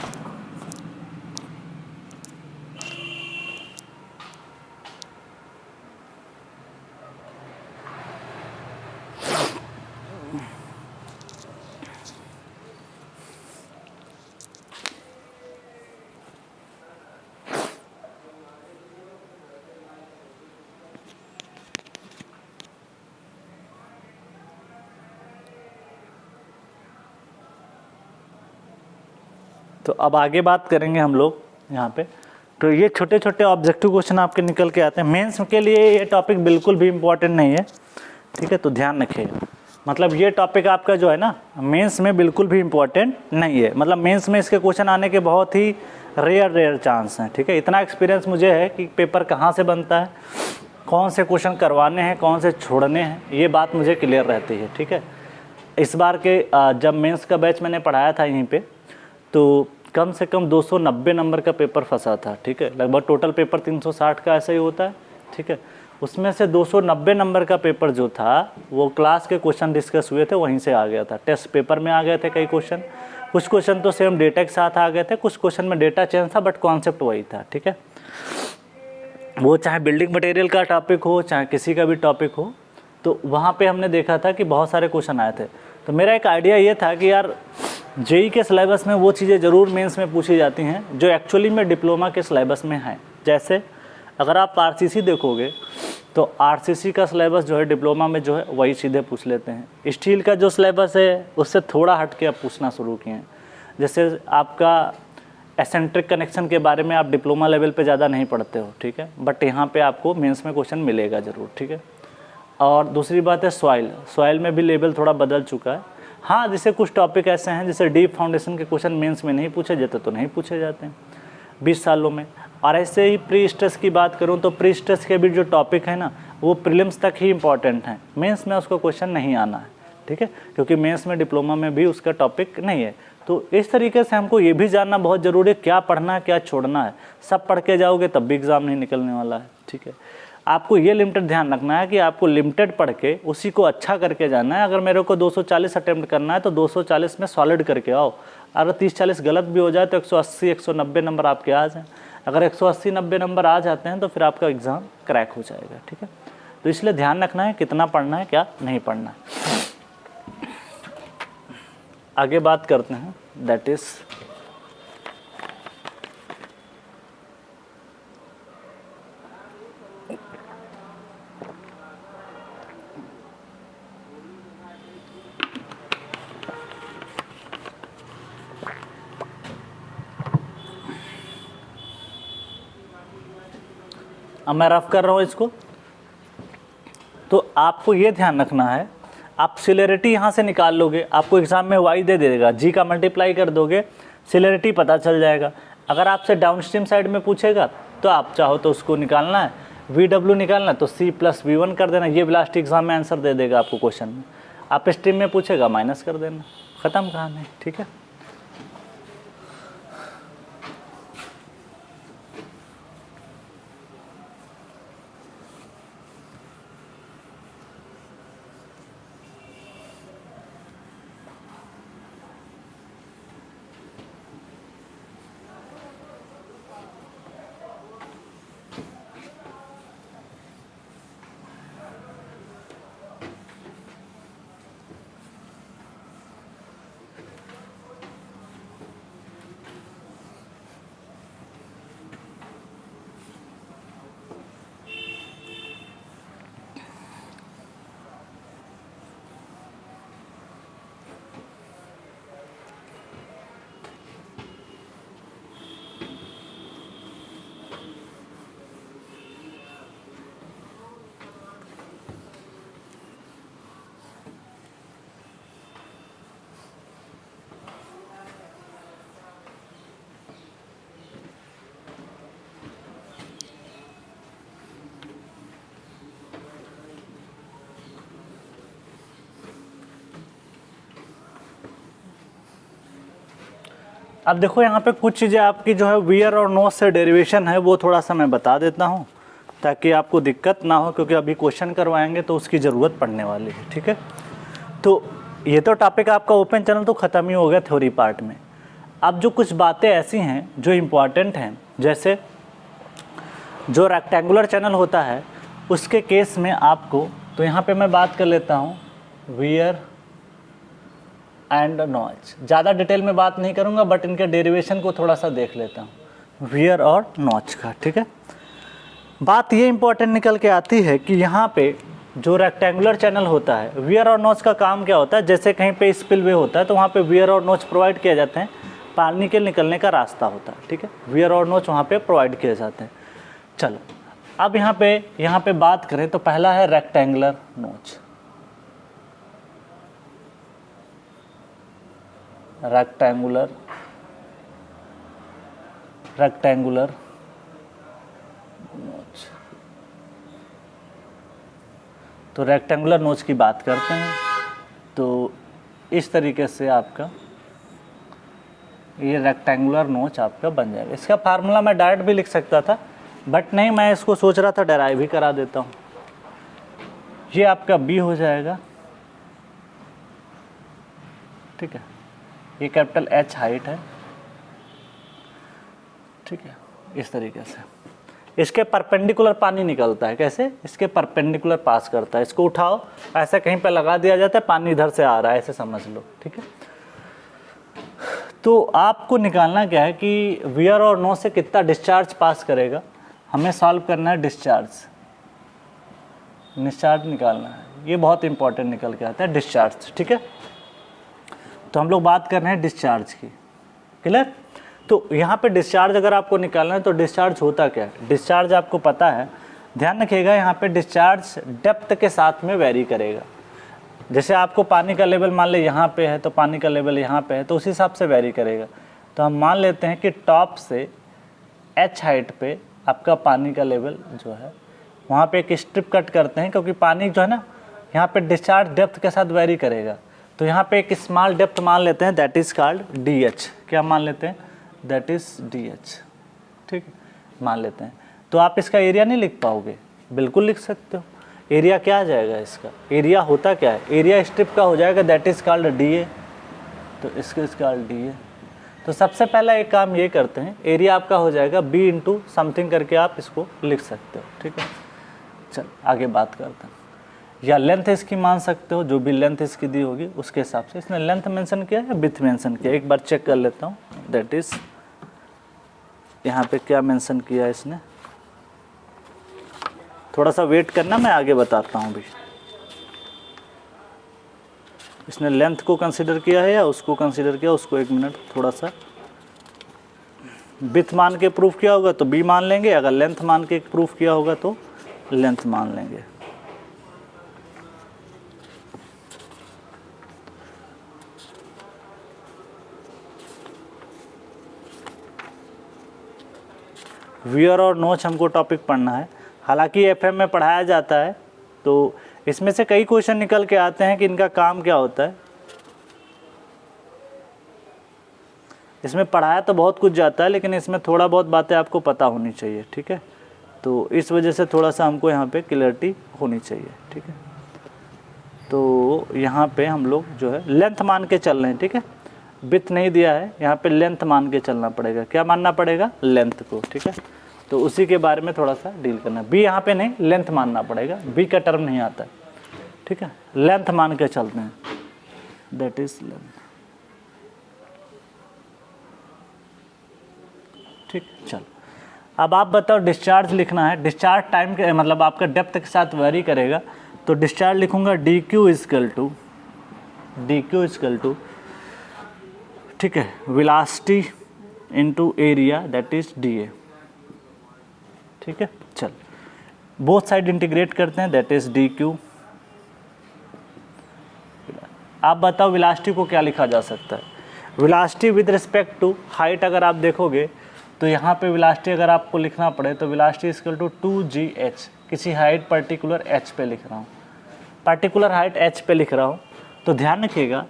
Speaker 1: तो अब आगे बात करेंगे हम लोग यहाँ पे। तो ये छोटे छोटे ऑब्जेक्टिव क्वेश्चन आपके निकल के आते हैं। मेंस के लिए ये टॉपिक बिल्कुल भी इम्पोर्टेंट नहीं है, ठीक है, तो ध्यान रखिएगा। मतलब ये टॉपिक आपका जो है ना मेंस में बिल्कुल भी इम्पोर्टेंट नहीं है, मतलब मेंस में इसके क्वेश्चन आने के बहुत ही रेयर चांस हैं, ठीक है। इतना एक्सपीरियंस मुझे है कि पेपर कहाँ से बनता है, कौन से क्वेश्चन करवाने हैं, कौन से छोड़ने हैं, ये बात मुझे क्लियर रहती है, ठीक है। इस बार के जब मेंस का बैच मैंने पढ़ाया था यहीं पे, तो कम से कम 290 नंबर का पेपर फंसा था, ठीक है। लगभग टोटल पेपर 360 का ऐसा ही होता है, ठीक है। उसमें से 290 नंबर का पेपर जो था वो क्लास के क्वेश्चन डिस्कस हुए थे, वहीं से आ गया था। टेस्ट पेपर में आ गए थे कई क्वेश्चन, कुछ क्वेश्चन तो सेम डेटा के साथ आ गए थे, कुछ क्वेश्चन में डेटा चेंज था बट कॉन्सेप्ट वही था, ठीक है। वो चाहे बिल्डिंग मटेरियल का टॉपिक हो, चाहे किसी का भी टॉपिक हो, तो वहाँ पे हमने देखा था कि बहुत सारे क्वेश्चन आए थे। तो मेरा एक आइडिया ये था कि यार जेई के सिलेबस में वो चीज़ें ज़रूर मेंस में पूछी जाती हैं जो एक्चुअली में डिप्लोमा के सिलेबस में हैं। जैसे अगर आप आरसीसी देखोगे तो आरसीसी का सिलेबस जो है डिप्लोमा में जो है वही सीधे पूछ लेते हैं। स्टील का जो सिलेबस है उससे थोड़ा हट के अब पूछना शुरू किए हैं। जैसे आपका एसेंट्रिक कनेक्शन के बारे में आप डिप्लोमा लेवल पे ज़्यादा नहीं पढ़ते हो, ठीक है, बट यहाँ पे आपको मेंस में क्वेश्चन मिलेगा ज़रूर, ठीक है। और दूसरी बात है सॉइल में भी लेवल थोड़ा बदल चुका है। हाँ, जैसे कुछ टॉपिक ऐसे हैं जैसे डीप फाउंडेशन के क्वेश्चन मेंस में नहीं पूछे जाते तो नहीं पूछे जाते हैं 20 सालों में। और ऐसे ही प्री स्ट्रेस की बात करूँ तो प्री स्ट्रेस के भी जो टॉपिक है ना वो प्रीलिम्स तक ही इंपॉर्टेंट हैं, मेंस में उसको क्वेश्चन नहीं आना है, ठीक है, क्योंकि मेंस में डिप्लोमा में भी उसका टॉपिक नहीं है। तो इस तरीके से हमको ये भी जानना बहुत ज़रूरी है क्या पढ़ना है क्या छोड़ना है। सब पढ़ के जाओगे तब भी एग्ज़ाम नहीं निकलने वाला है, ठीक है। आपको ये लिमिटेड ध्यान रखना है कि आपको लिमिटेड पढ़ के उसी को अच्छा करके जाना है। अगर मेरे को 240 अटेम्प्ट करना है तो 240 में सॉलिड करके आओ। अगर 30-40 गलत भी हो जाए तो 180-190 नंबर आपके आ जाएँ। अगर 180-90 नंबर आ जाते हैं तो फिर आपका एग्ज़ाम क्रैक हो जाएगा, ठीक है। तो इसलिए ध्यान रखना है कितना पढ़ना है क्या नहीं पढ़ना है। आगे बात करते हैं, दैट इज़ अब मैं रफ कर रहा हूँ इसको। तो आपको ये ध्यान रखना है, आप सिलेरिटी यहाँ से निकाल लोगे, आपको एग्जाम में वाई दे देगा, जी का मल्टीप्लाई कर दोगे, सिलेरिटी पता चल जाएगा। अगर आपसे डाउनस्ट्रीम साइड में पूछेगा तो आप चाहो तो उसको निकालना है, VW निकालना है तो C+V1 कर देना, ये लास्ट एग्जाम में आंसर दे देगा आपको क्वेश्चन में। आप स्ट्रीम में पूछेगा माइनस कर देना, ख़त्म कहानी, ठीक है। अब देखो यहाँ पे कुछ चीज़ें आपकी जो है वियर और नोज से डेरिवेशन है वो थोड़ा सा मैं बता देता हूँ ताकि आपको दिक्कत ना हो, क्योंकि अभी क्वेश्चन करवाएंगे तो उसकी ज़रूरत पड़ने वाली है, ठीक है। तो ये तो टॉपिक आपका ओपन चैनल तो ख़त्म ही हो गया थ्योरी पार्ट में। अब जो कुछ बातें ऐसी हैं जो इम्पॉर्टेंट हैं, जैसे जो रेक्टेंगुलर चैनल होता है उसके केस में आपको, तो यहाँ पे मैं बात कर लेता हूँ वियर एंड नॉच। ज़्यादा डिटेल में बात नहीं करूँगा बट इनके डेरिवेशन को थोड़ा सा देख लेता हूँ वियर और नॉच का, ठीक है। बात ये इंपॉर्टेंट निकल के आती है कि यहाँ पे जो रेक्टेंगुलर चैनल होता है, वियर और नॉच का काम क्या होता है, जैसे कहीं पे स्पिलवे होता है तो वहाँ पे वियर और नॉच प्रोवाइड किए जाते हैं, पानी के निकलने का रास्ता होता है, ठीक है, वियर और नॉच वहाँ पे प्रोवाइड किए जाते हैं। चलो अब यहाँ पे बात करें तो पहला है रेक्टेंगुलर नोच। रेक्टेंगुलर नोच। तो रेक्टेंगुलर नोच की बात करते हैं तो इस तरीके से आपका ये रेक्टेंगुलर नोच आपका बन जाएगा। इसका फार्मूला मैं डायरेक्ट भी लिख सकता था बट नहीं, मैं इसको सोच रहा था डेराइव ही करा देता हूँ। ये आपका B हो जाएगा, ठीक है, ये कैपिटल H हाइट है, ठीक है, इस तरीके से इसके परपेंडिकुलर पानी निकलता है। कैसे? इसके परपेंडिकुलर पास करता है। इसको उठाओ, ऐसे कहीं पे लगा दिया जाता है, पानी इधर से आ रहा है, ऐसे समझ लो, ठीक है। तो आपको निकालना क्या है कि वियर और नो से कितना डिस्चार्ज पास करेगा, हमें सॉल्व करना है डिस्चार्ज निकालना है। ये बहुत इंपॉर्टेंट निकल के आता है डिस्चार्ज, ठीक है। तो हम लोग बात कर रहे हैं डिस्चार्ज की। क्लियर। तो यहाँ पे डिस्चार्ज अगर आपको निकालना है तो डिस्चार्ज होता क्या है, डिस्चार्ज आपको पता है, ध्यान रखिएगा यहाँ पे डिस्चार्ज डेप्थ के साथ में वेरी करेगा। जैसे आपको पानी का लेवल मान ले यहाँ पे है तो पानी का लेवल यहाँ पे है तो उस हिसाब से वेरी करेगा। तो हम मान लेते हैं कि टॉप से h हाइट पे आपका पानी का लेवल जो है वहाँ पे एक स्ट्रिप कट करते हैं, क्योंकि पानी जो है ना यहाँ पे डिस्चार्ज डेप्थ के साथ वेरी करेगा। तो यहाँ पे एक स्मॉल डेप्थ मान लेते हैं, दैट इज़ कॉल्ड DH। क्या मान लेते हैं, दैट इज़ DH, ठीक मान लेते हैं। तो आप इसका एरिया नहीं लिख पाओगे, बिल्कुल लिख सकते हो। एरिया क्या आ जाएगा इसका, एरिया होता क्या है, एरिया स्ट्रिप का हो जाएगा, दैट इज़ कॉल्ड DA। तो इसका इज कॉल्ड DA। तो सबसे पहला एक काम ये करते हैं, एरिया आपका हो जाएगा B इंटू समथिंग करके आप इसको लिख सकते हो, ठीक है। चल आगे बात करते हैं, या लेंथ इसकी मान सकते हो, जो भी लेंथ इसकी दी होगी उसके हिसाब से। इसने लेंथ मेंशन किया या विड्थ मेंशन किया, एक बार चेक कर लेता हूँ। दैट इज़ यहाँ पे क्या मेंशन किया है इसने, थोड़ा सा वेट करना, मैं आगे बताता हूँ भी। इसने लेंथ को कंसीडर किया है या उसको कंसीडर किया, उसको एक मिनट थोड़ा सा विड्थ मान के प्रूफ किया होगा तो B मान लेंगे, अगर लेंथ मान के प्रूफ किया होगा तो लेंथ मान लेंगे। वियर और नोच हमको टॉपिक पढ़ना है, हालांकि FM में पढ़ाया जाता है, तो इसमें से कई क्वेश्चन निकल के आते हैं कि इनका काम क्या होता है। इसमें पढ़ाया तो बहुत कुछ जाता है, लेकिन इसमें थोड़ा बहुत बातें आपको पता होनी चाहिए, ठीक है। तो इस वजह से थोड़ा सा हमको यहाँ पे क्लियरिटी होनी चाहिए, ठीक है। तो यहाँ पे हम लोग जो है लेंथ मान के चल रहे हैं, ठीक है। विड्थ नहीं दिया है, यहाँ पे लेंथ मान के चलना पड़ेगा। क्या मानना पड़ेगा, लेंथ को, ठीक है। तो उसी के बारे में थोड़ा सा डील करना। B यहाँ पे नहीं, लेंथ मानना पड़ेगा, B का टर्म नहीं आता है, ठीक है। लेंथ मान के चलते हैं, दैट इज लेंथ, ठीक। चल अब आप बताओ, डिस्चार्ज लिखना है, डिस्चार्ज टाइम के मतलब आपका डेप्थ के साथ वेरी करेगा। तो डिस्चार्ज लिखूंगा DQ इजकल टू, ठीक है, velocity into area, that is DA, ठीक है। चल बोथ साइड इंटीग्रेट करते हैं, दैट इज DQ। आप बताओ वेलोसिटी को क्या लिखा जा सकता है, velocity with respect to height. अगर आप देखोगे तो यहाँ पे वेलोसिटी अगर आपको लिखना पड़े तो वेलोसिटी इक्वल टू 2GH, किसी हाइट पर्टिकुलर H पे लिख रहा हूँ, पर्टिकुलर हाइट H पे लिख रहा हूँ। तो ध्यान रखिएगा,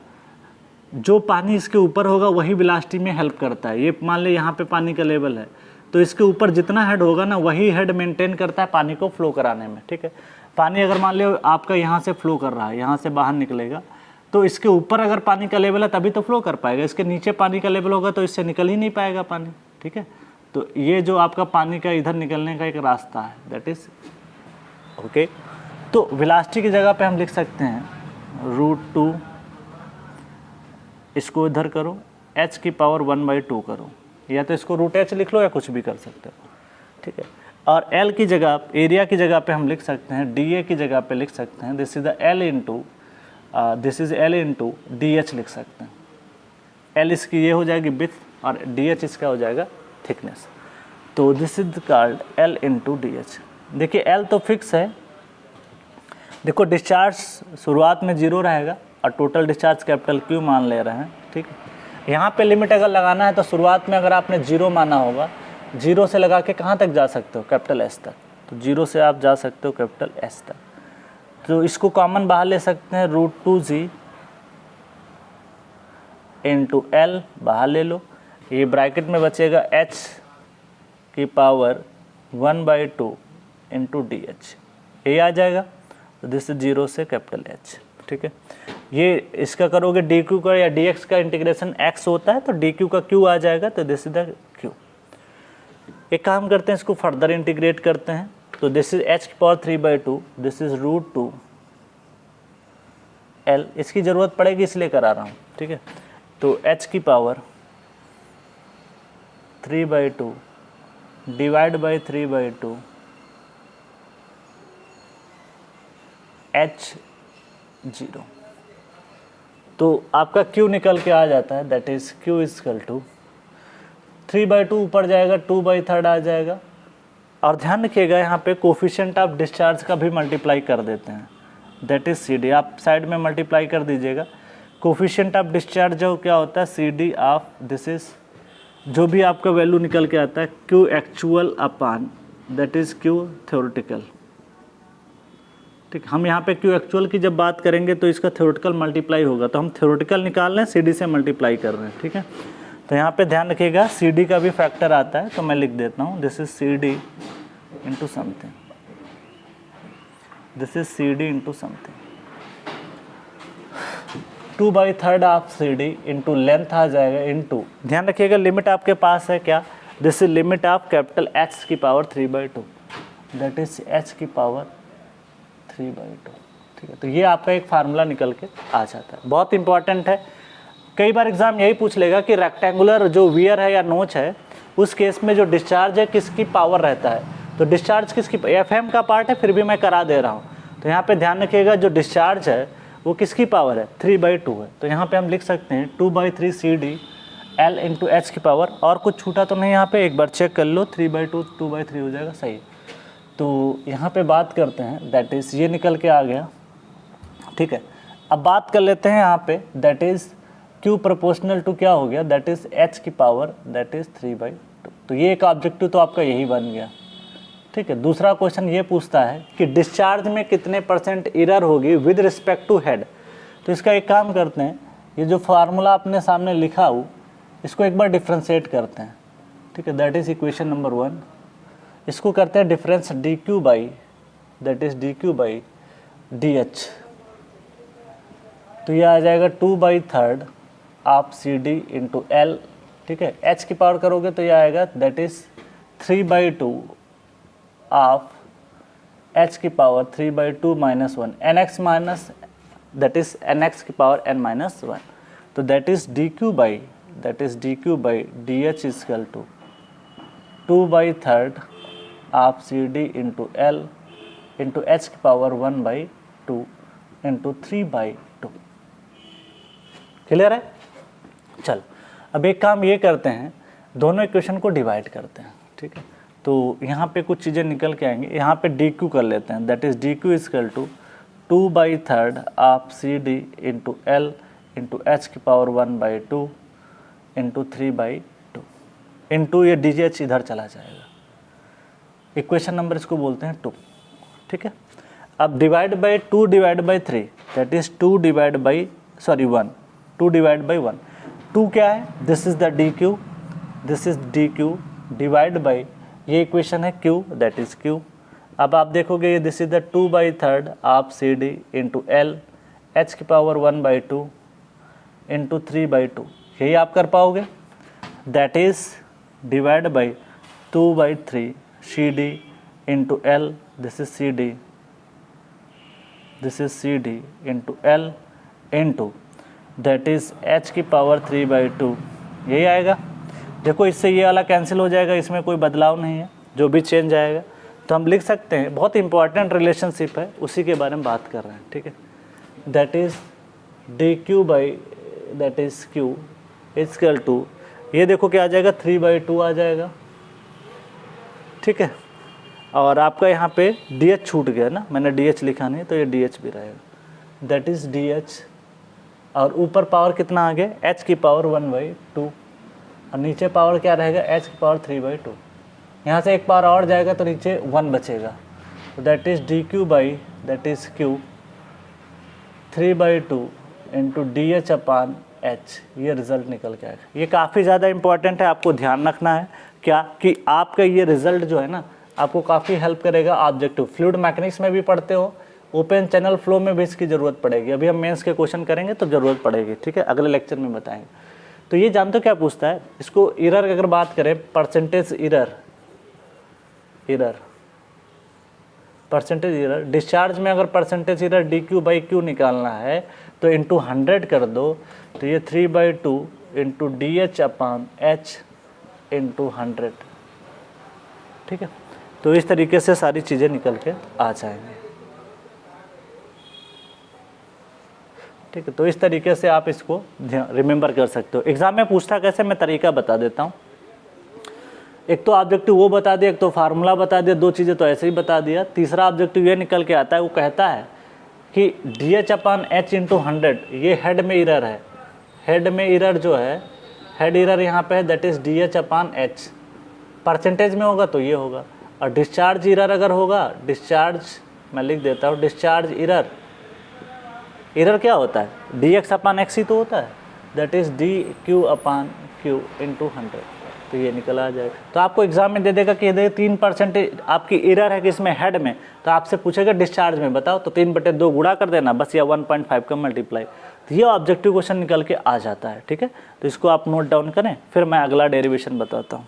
Speaker 1: जो पानी इसके ऊपर होगा वही वेलोसिटी में हेल्प करता है। ये मान ले यहाँ पे पानी का लेवल है, तो इसके ऊपर जितना हेड होगा ना वही हेड मेंटेन करता है पानी को फ्लो कराने में, ठीक है। पानी अगर मान लो आपका यहाँ से फ्लो कर रहा है, यहाँ से बाहर निकलेगा, तो इसके ऊपर अगर पानी का लेवल है तभी तो फ्लो कर पाएगा, इसके नीचे पानी का लेवल होगा तो इससे निकल ही नहीं पाएगा पानी, ठीक है। तो ये जो आपका पानी का इधर निकलने का एक रास्ता है, दैट इज ओके। तो वेलोसिटी की जगह पे हम लिख सकते हैं √2, इसको इधर करो, h की पावर 1/2 करो, या तो इसको √h लिख लो या कुछ भी कर सकते हो, ठीक है। और L की जगह, एरिया की जगह पे हम लिख सकते हैं, DA की जगह पे लिख सकते हैं, this is L into DH लिख सकते हैं। L इसकी ये हो जाएगी विड्थ और DH इसका हो जाएगा थिकनेस। तो this is called L into DH। देखिए L तो फिक्स है, देखो डिस्चार्ज शुरुआत में 0 रहेगा और टोटल डिस्चार्ज कैपिटल Q मान ले रहे हैं, ठीक है। यहाँ पे लिमिट अगर लगाना है तो शुरुआत में अगर आपने 0 माना होगा, 0 से लगा के कहाँ तक जा सकते हो, कैपिटल S तक। तो 0 से आप जा सकते हो कैपिटल S तक। तो इसको कॉमन बाहर ले सकते हैं, √2G इंटू L बाहर ले लो, ये ब्रैकेट में बचेगा H की पावर 1/2 इंटू DH, ये आ जाएगा। तो दिस 0 से कैपिटल H, ठीक है। ये इसका करोगे DQ का या DX का इंटीग्रेशन X होता है, तो DQ का Q आ जाएगा, तो दिस इज द Q। एक काम करते हैं, इसको फर्दर इंटीग्रेट करते हैं। तो दिस इज H की पावर 3/2, दिस इज √2 L, इसकी ज़रूरत पड़ेगी इसलिए करा रहा हूँ, ठीक है। तो H की पावर 3/2 डिवाइड बाई 3/2 H0। तो आपका Q निकल के आ जाता है, that is Q equal to 3/2 ऊपर जाएगा, 2/3 आ जाएगा। और ध्यान रखिएगा यहाँ पे कोफिशिएंट ऑफ डिस्चार्ज का भी मल्टीप्लाई कर देते हैं, दैट इज CD। आप साइड में मल्टीप्लाई कर दीजिएगा। कोफिशिएंट ऑफ डिस्चार्ज जो क्या होता है CD ऑफ दिस इज, जो भी आपका वैल्यू निकल के आता है Q actual upon that is Q theoretical. ठीक, हम यहाँ पे Q एक्चुअल की जब बात करेंगे तो इसका थ्योरेटिकल मल्टीप्लाई होगा, तो हम थ्योरेटिकल निकाल रहे हैं, CD से मल्टीप्लाई कर रहे हैं। ठीक है, तो यहाँ पे ध्यान रखिएगा CD का भी फैक्टर आता है, तो मैं लिख देता हूँ this is CD into something, this is CD into something. 2/3 of CD into length आ जाएगा इंटू, ध्यान रखिएगा लिमिट आपके पास है क्या, this is limit of capital H की पावर 3/2 दैट इज H की पावर 3/2। ठीक है, तो ये आपका एक फार्मूला निकल के आ जाता है, बहुत इंपॉर्टेंट है। कई बार एग्जाम यही पूछ लेगा कि रेक्टेंगुलर जो वियर है या नोच है, उस केस में जो डिस्चार्ज है किसकी पावर रहता है, तो डिस्चार्ज किसकी, FM का पार्ट है, फिर भी मैं करा दे रहा हूँ। तो यहाँ पे ध्यान रखिएगा जो डिस्चार्ज है वो किसकी पावर है, 3/2 है। तो यहाँ पे हम लिख सकते हैं 2/3 CD L इंटू H की पावर, और कुछ छूटा तो नहीं यहाँ पे, एक बार चेक कर लो, 3/2 2/3 हो जाएगा, सही। तो यहाँ पे बात करते हैं दैट इज़, ये निकल के आ गया। ठीक है, अब बात कर लेते हैं यहाँ पे that is Q proportional to क्या हो गया, दैट इज़ H की पावर दैट इज़ 3/2। तो ये एक ऑब्जेक्टिव तो आपका यही बन गया। ठीक है, दूसरा क्वेश्चन ये पूछता है कि डिस्चार्ज में कितने % एरर होगी विद रिस्पेक्ट टू हेड। तो इसका एक काम करते हैं, ये जो फार्मूला अपने सामने लिखा हो इसको एक बार डिफ्रेंशिएट करते हैं। ठीक है, दैट इज़ इक्वेशन नंबर 1। इसको करते हैं difference dq by that is dq/dh। तो ये आ जाएगा 2/3 ऑफ CD इंटू L। ठीक है, H की पावर करोगे तो ये आएगा दैट इज़ 3/2 ऑफ H की power 3/2 minus 1 NX minus that is NX की पावर n माइनस 1। तो that is dq by dh is equal to 2/3 of CD into L into H की पावर 1/2 इंटू 3/2। क्लियर है? चल, अब एक काम ये करते हैं, दोनों इक्वेशन को डिवाइड करते हैं। ठीक है, तो यहाँ पे कुछ चीज़ें निकल के आएंगी, यहाँ पे dq कर लेते हैं, that is dq equal to 2/3 of CD into L into H की पावर 1/2 इंटू 3/2 इंटू ये dh इधर चला जाएगा। इक्वेशन नंबर इसको बोलते हैं 2। ठीक है, अब divide by 2 divide by 3 that is 2 divide by 1 2 क्या है, this is the dq, this is dq divide by ये इक्वेशन है q दैट इज़ q। अब आप देखोगे ये this is the 2/3 of CD into L H की पावर 1/2 इंटू 3/2, यही आप कर पाओगे। That is divide by 2/3 CD into L this is CD into L into that is H की पावर 3/2, यही आएगा। देखो इससे ये वाला कैंसिल हो जाएगा, इसमें कोई बदलाव नहीं है, जो भी चेंज आएगा तो हम लिख सकते हैं। बहुत इंपॉर्टेंट रिलेशनशिप है, उसी के बारे में बात कर रहे हैं। ठीक है, that is dq by that is q equal to, ये देखो क्या आ जाएगा 3/2 आ जाएगा। ठीक है, और आपका यहाँ पे dh छूट गया ना, मैंने dh लिखा नहीं, तो ये dh भी रहेगा, दैट इज़ dh। और ऊपर पावर कितना आ गया, h की पावर 1/2, और नीचे पावर क्या रहेगा, h की पावर 3/2। यहाँ से एक पावर और जाएगा तो नीचे 1 बचेगा, तो that is dq by that is q 3/2 into dh upon h, ये रिज़ल्ट निकल के आएगा। ये काफ़ी ज़्यादा इंपॉर्टेंट है, आपको ध्यान रखना है क्या कि आपका ये रिज़ल्ट जो है ना आपको काफ़ी हेल्प करेगा। ऑब्जेक्टिव फ्लूइड मैकेनिक्स में भी पढ़ते हो, ओपन चैनल फ्लो में भी इसकी ज़रूरत पड़ेगी। अभी हम मेंस के क्वेश्चन करेंगे तो ज़रूरत पड़ेगी। ठीक है, अगले लेक्चर में बताएंगे। तो ये जानते हो क्या पूछता है, इसको एरर अगर बात करें, परसेंटेज एरर डिस्चार्ज में अगर परसेंटेज एरर dq/q निकालना है तो इंटू 100 कर दो, तो ये 3/2 इंटू dh अपान h इंटू 100। ठीक है, तो इस तरीके से सारी चीज़ें निकल के आ जाएंगे। ठीक है, तो इस तरीके से आप इसको रिमेंबर कर सकते हो। एग्ज़ाम में पूछता कैसे, मैं तरीका बता देता हूँ। एक तो ऑब्जेक्टिव वो बता दिया, एक तो फार्मूला बता दिया, दो चीज़ें तो ऐसे ही बता दिया। तीसरा ऑब्जेक्टिव ये निकल के आता है, वो कहता है कि DH/H × 100 ये हेड में इरर है। हेड में इरर जो है, हेड इरर यहाँ पे है, दैट इज़ DH/H। परसेंटेज में होगा तो ये होगा। और डिस्चार्ज इरर अगर होगा, डिस्चार्ज मैं लिख देता हूँ, डिस्चार्ज इरर, इरर क्या होता है, DX/X ही तो होता है, दैट इज़ DQ/Q × 100। तो ये निकल आ जाएगा। तो आपको एग्जाम में दे देगा कि यदि 3% आपकी एरर है कि इसमें हेड में, तो आपसे पूछेगा डिस्चार्ज में बताओ, तो 3/2 गुणा कर देना बस, या 1.5 का मल्टीप्लाई। तो ये ऑब्जेक्टिव क्वेश्चन निकल के आ जाता है। ठीक है, तो इसको आप नोट डाउन करें, फिर मैं अगला डेरिवेशन बताता हूँ।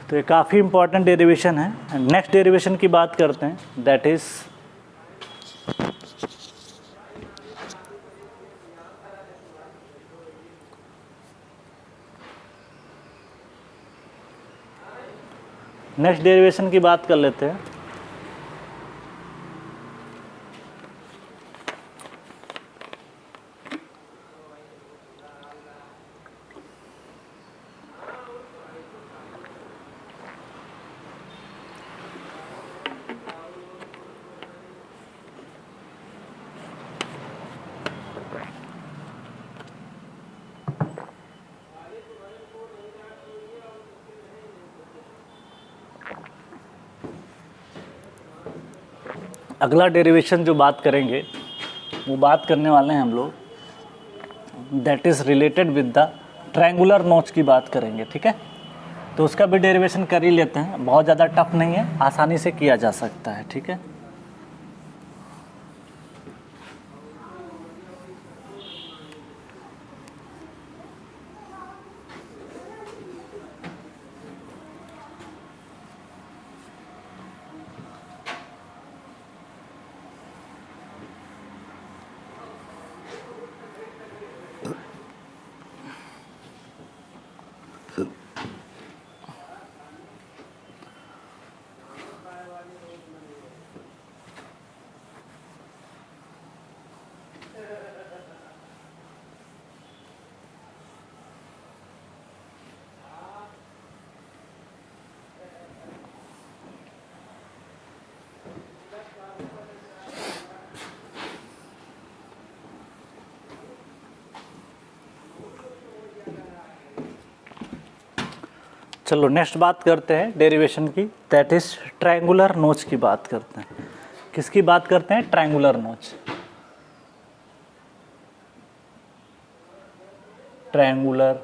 Speaker 1: तो ये काफ़ी इंपॉर्टेंट डेरिवेशन है। नेक्स्ट डेरिवेशन की बात करते हैं, दैट इज नेक्स्ट डेरिवेशन की बात कर लेते हैं। अगला डेरिवेशन जो बात करेंगे वो बात करने वाले हैं हम लोग, that is related with the triangular नोच की बात करेंगे। ठीक है, तो उसका भी डेरिवेशन कर ही लेते हैं, बहुत ज़्यादा टफ नहीं है, आसानी से किया जा सकता है। ठीक है, चलो नेक्स्ट बात करते हैं डेरिवेशन की, दैट इज ट्रायंगुलर नोच की बात करते हैं। किसकी बात करते हैं, ट्रायंगुलर नोच। ट्रायंगुलर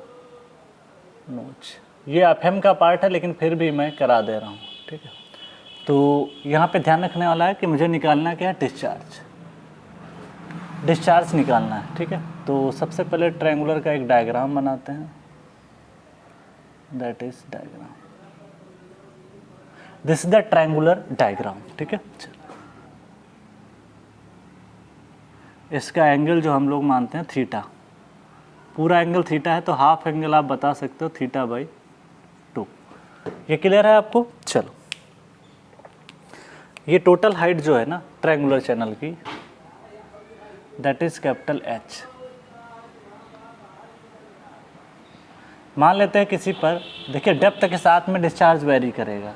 Speaker 1: नोच ये एफएम का पार्ट है, लेकिन फिर भी मैं करा दे रहा हूँ। ठीक है, तो यहाँ पे ध्यान रखने वाला है कि मुझे निकालना क्या है, डिस्चार्ज, डिस्चार्ज निकालना है। ठीक है, तो सबसे पहले ट्रायंगुलर का एक डायग्राम बनाते हैं, that is diagram, this is the triangular diagram. ठीक है, इसका एंगल जो हम लोग मानते हैं थीटा, पूरा एंगल थीटा है, तो हाफ एंगल आप बता सकते हो θ/2। ये क्लियर है आपको। चलो, ये टोटल हाइट जो है ना ट्रायंगुलर चैनल की, दैट इज कैपिटल H। मान लेते हैं किसी पर, देखिए डेप्थ के साथ में डिस्चार्ज वेरी करेगा,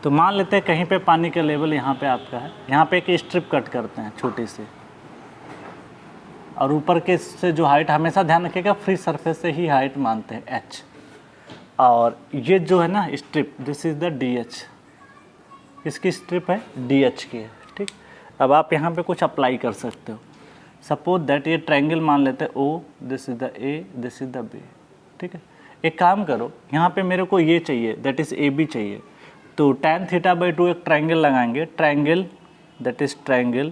Speaker 1: तो मान लेते हैं कहीं पे पानी का लेवल यहाँ पे आपका है, यहाँ पे एक स्ट्रिप कट करते हैं छोटी सी, और ऊपर के से जो हाइट, हमेशा ध्यान रखिएगा फ्री सरफेस से ही हाइट मानते हैं H, और ये जो है ना strip, this is the DH, किसकी स्ट्रिप है, DH की है। ठीक, अब आप यहाँ पे कुछ अप्लाई कर सकते हो, सपोज दैट ये ट्रायंगल मान लेते हैं O, this is the A, this is the B। ठीक है, एक काम करो, यहाँ पे मेरे को ये चाहिए, दैट इज AB चाहिए, तो tan θ/2 एक ट्रायंगल लगाएंगे, triangle that is triangle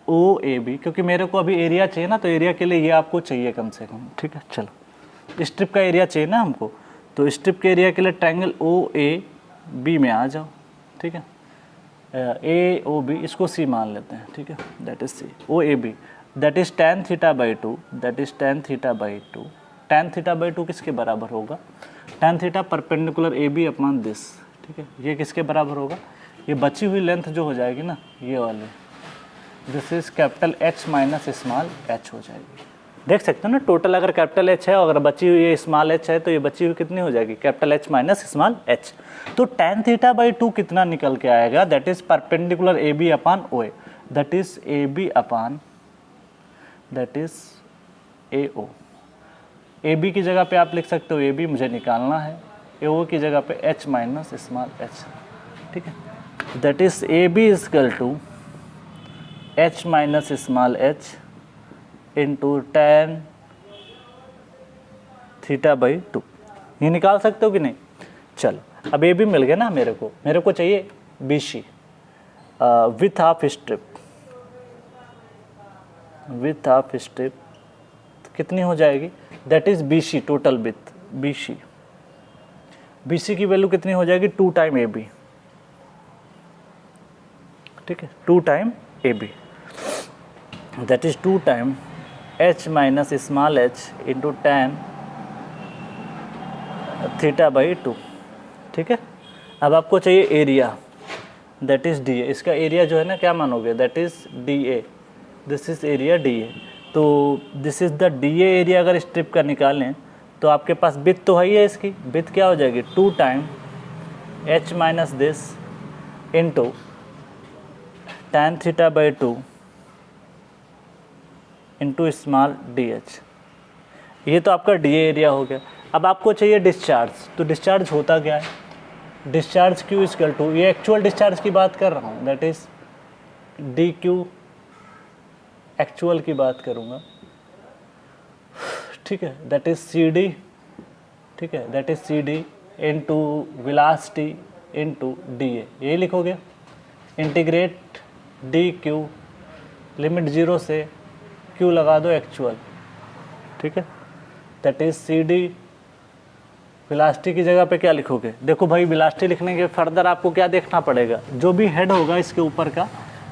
Speaker 1: OAB, क्योंकि मेरे को अभी एरिया चाहिए ना, तो एरिया के लिए ये आपको चाहिए कम से कम। ठीक है, चलो स्ट्रिप का एरिया चाहिए ना हमको, तो स्ट्रिप के एरिया के लिए ट्रायंगल OAB में आ जाओ। ठीक है, AOB इसको C मान लेते हैं। ठीक है, that is C, OAB that is tan θ/2, that is tan θ/2, tan θ/2 किसके बराबर होगा, tan θ perpendicular AB upon this. ठीक है, ये किसके बराबर होगा, ये बची हुई लेंथ जो हो जाएगी ना, ये वाली, this is capital H minus small h हो जाएगी। देख सकते हो ना, टोटल अगर कैपिटल H है और अगर बची हुई ये स्मॉल h है तो ये बची हुई कितनी हो जाएगी, capital H minus small h। तो tan थीटा बाई 2 कितना निकल के आएगा, that is perpendicular AB upon OA, that is AB upon that is AO। AB की जगह पे आप लिख सकते हो AB मुझे निकालना है, AO की जगह पे H माइनस स्मॉल h, ठीक है। That is AB equal to H minus small h into tan theta by 2। ये निकाल सकते हो कि नहीं। चलो अब AB मिल गया ना, मेरे को चाहिए BC with half strip, with half strip कितनी हो जाएगी, that is BC total with BC की वैल्यू कितनी हो जाएगी, 2 टाइम AB, ठीक है, 2 time AB, that is 2 time H minus small h into tan theta by 2, ठीक है। अब आपको चाहिए एरिया, दैट इज DA। इसका एरिया जो है ना क्या मानोगे, that is DA, this is area DA। तो this is the DA area. अगर स्ट्रिप का निकालें तो आपके पास विड्थ तो है ही है, इसकी विड्थ क्या हो जाएगी, 2 time H minus this into tan theta by 2 into small DH। ये तो आपका DA एरिया हो गया। अब आपको चाहिए डिस्चार्ज, तो डिस्चार्ज होता क्या है, डिस्चार्ज Q इक्वल टू, ये एक्चुअल डिस्चार्ज की बात कर रहा हूँ, दैट इज DQ, एक्चुअल की बात करूँगा, ठीक है, दैट इज CD, ठीक है, that is CD into velocity into DA, ये लिखोगे। इंटीग्रेट DQ, लिमिट 0 से Q लगा दो एक्चुअल, ठीक है, दैट इज CD। वेलोसिटी की जगह पे क्या लिखोगे, देखो भाई वेलोसिटी लिखने के फर्दर आपको क्या देखना पड़ेगा, जो भी हेड होगा इसके ऊपर का,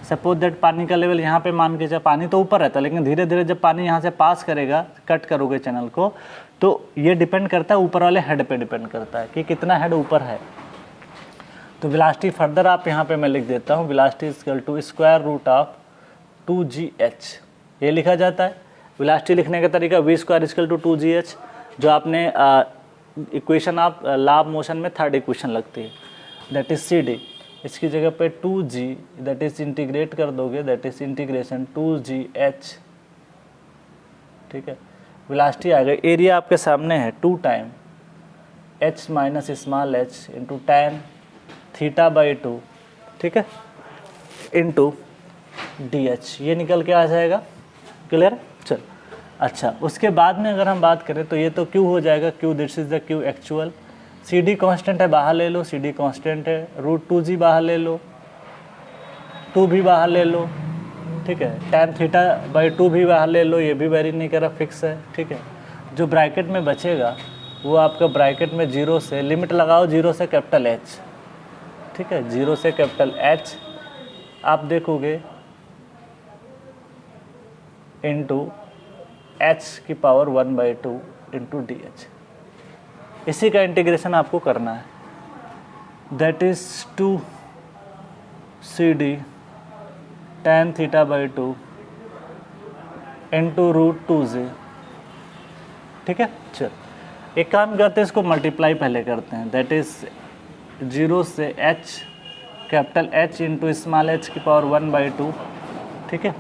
Speaker 1: सपोज दैट पानी का लेवल यहाँ पे मान के चलो, पानी तो ऊपर रहता है लेकिन धीरे धीरे जब पानी यहाँ से पास करेगा, कट करोगे चैनल को, तो ये डिपेंड करता है ऊपर वाले हेड पे डिपेंड करता है कि कितना हेड ऊपर है। तो वेलोसिटी फर्दर आप यहाँ पे मैं लिख देता हूँ, velocity equal to square root of 2GH, ये लिखा जाता है। वेलोसिटी लिखने का तरीका v square equal to 2GH, जो आपने इक्वेशन आप लॉ ऑफ मोशन में थर्ड इक्वेशन लगती है, दैट इज CD। इसकी जगह पे 2G, दैट इज इंटीग्रेट कर दोगे, दैट इज इंटीग्रेशन 2GH, ठीक है। वेलोसिटी आ गई, एरिया आपके सामने है 2 time H minus small h into tan theta by 2, ठीक है, इंटू DH, ये निकल के आ जाएगा। क्लियर, चल। अच्छा, उसके बाद में अगर हम बात करें तो ये तो Q हो जाएगा, Q this is the Q actual. CD constant है, बाहर ले लो, CD कांस्टेंट है, रूट 2G बाहर ले लो, 2 भी बाहर ले लो, ठीक है, tan थीटा बाई 2 भी बाहर ले लो, ये भी वेरी नहीं करा, फिक्स है, ठीक है। जो ब्रैकेट में बचेगा वो आपका ब्रैकेट में 0 से, लिमिट लगाओ 0 से कैपिटल H, ठीक है, 0 से कैपिटल H आप देखोगे इंटू H की पावर 1/2 इंटू DH। इसी का इंटीग्रेशन आपको करना है, that is 2CD tan theta by 2 into root 2G, ठीक है। चल एक काम करते हैं, इसको मल्टीप्लाई पहले करते हैं, दैट इज 0 से H capital H into small h की पावर 1/2, ठीक है,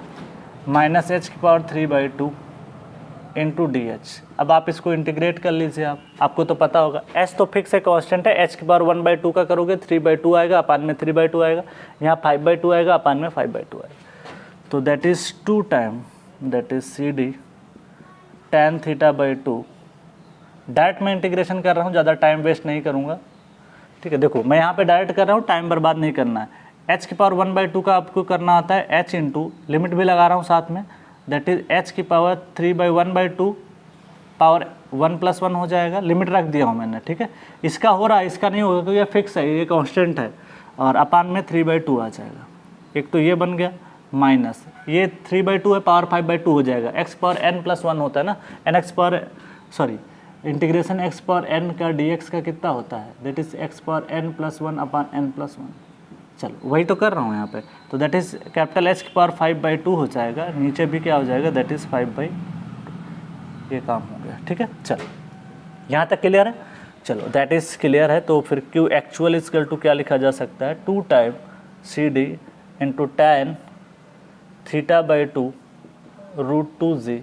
Speaker 1: माइनस H की पावर 3/2 इंटू DH। अब आप इसको इंटीग्रेट कर लीजिए, आपको तो पता होगा H तो फिक्स है, कांस्टेंट है, H की पावर 1/2 का करोगे 3/2 आएगा, अपान में 3/2 आएगा, यहाँ 5/2 आएगा, अपान में 5/2 आएगा, तो that is 2 time that is CD tan theta by 2। Direct मैं इंटीग्रेशन कर रहा हूँ, ज़्यादा टाइम वेस्ट नहीं करूँगा, ठीक है। देखो मैं यहाँ पे डायरेक्ट कर रहा हूँ, टाइम बर्बाद नहीं करना है। H की पावर 1/2 का आपको करना आता है H इंटू, लिमिट भी लगा रहा हूँ साथ में, दैट इज H की पावर 3/1/2 पावर 1+1 हो जाएगा, लिमिट रख दिया हूँ मैंने, ठीक है। इसका हो रहा है, इसका नहीं होगा क्योंकि ये फिक्स है, ये कांस्टेंट है, और अपान में 3/2 आ जाएगा। एक तो ये बन गया, माइनस ये 3/2 है, पावर 5/2 हो जाएगा, x पावर n+1 होता है ना, nx power sorry integration x power n का dx का कितना होता है, that is x power n+1 upon n+1। चलो वही तो कर रहा हूँ यहाँ पे। तो दैट इज़ कैपिटल H की पावर 5/2 हो जाएगा, नीचे भी क्या हो जाएगा, दैट इज़ 5/2। ये काम हो गया, ठीक है। चलो यहाँ तक क्लियर है। चलो दैट इज़ क्लियर है। तो फिर Q एक्चुअल इक्वल टू क्या लिखा जा सकता है, 2 time CD into tan θ/2 √2g,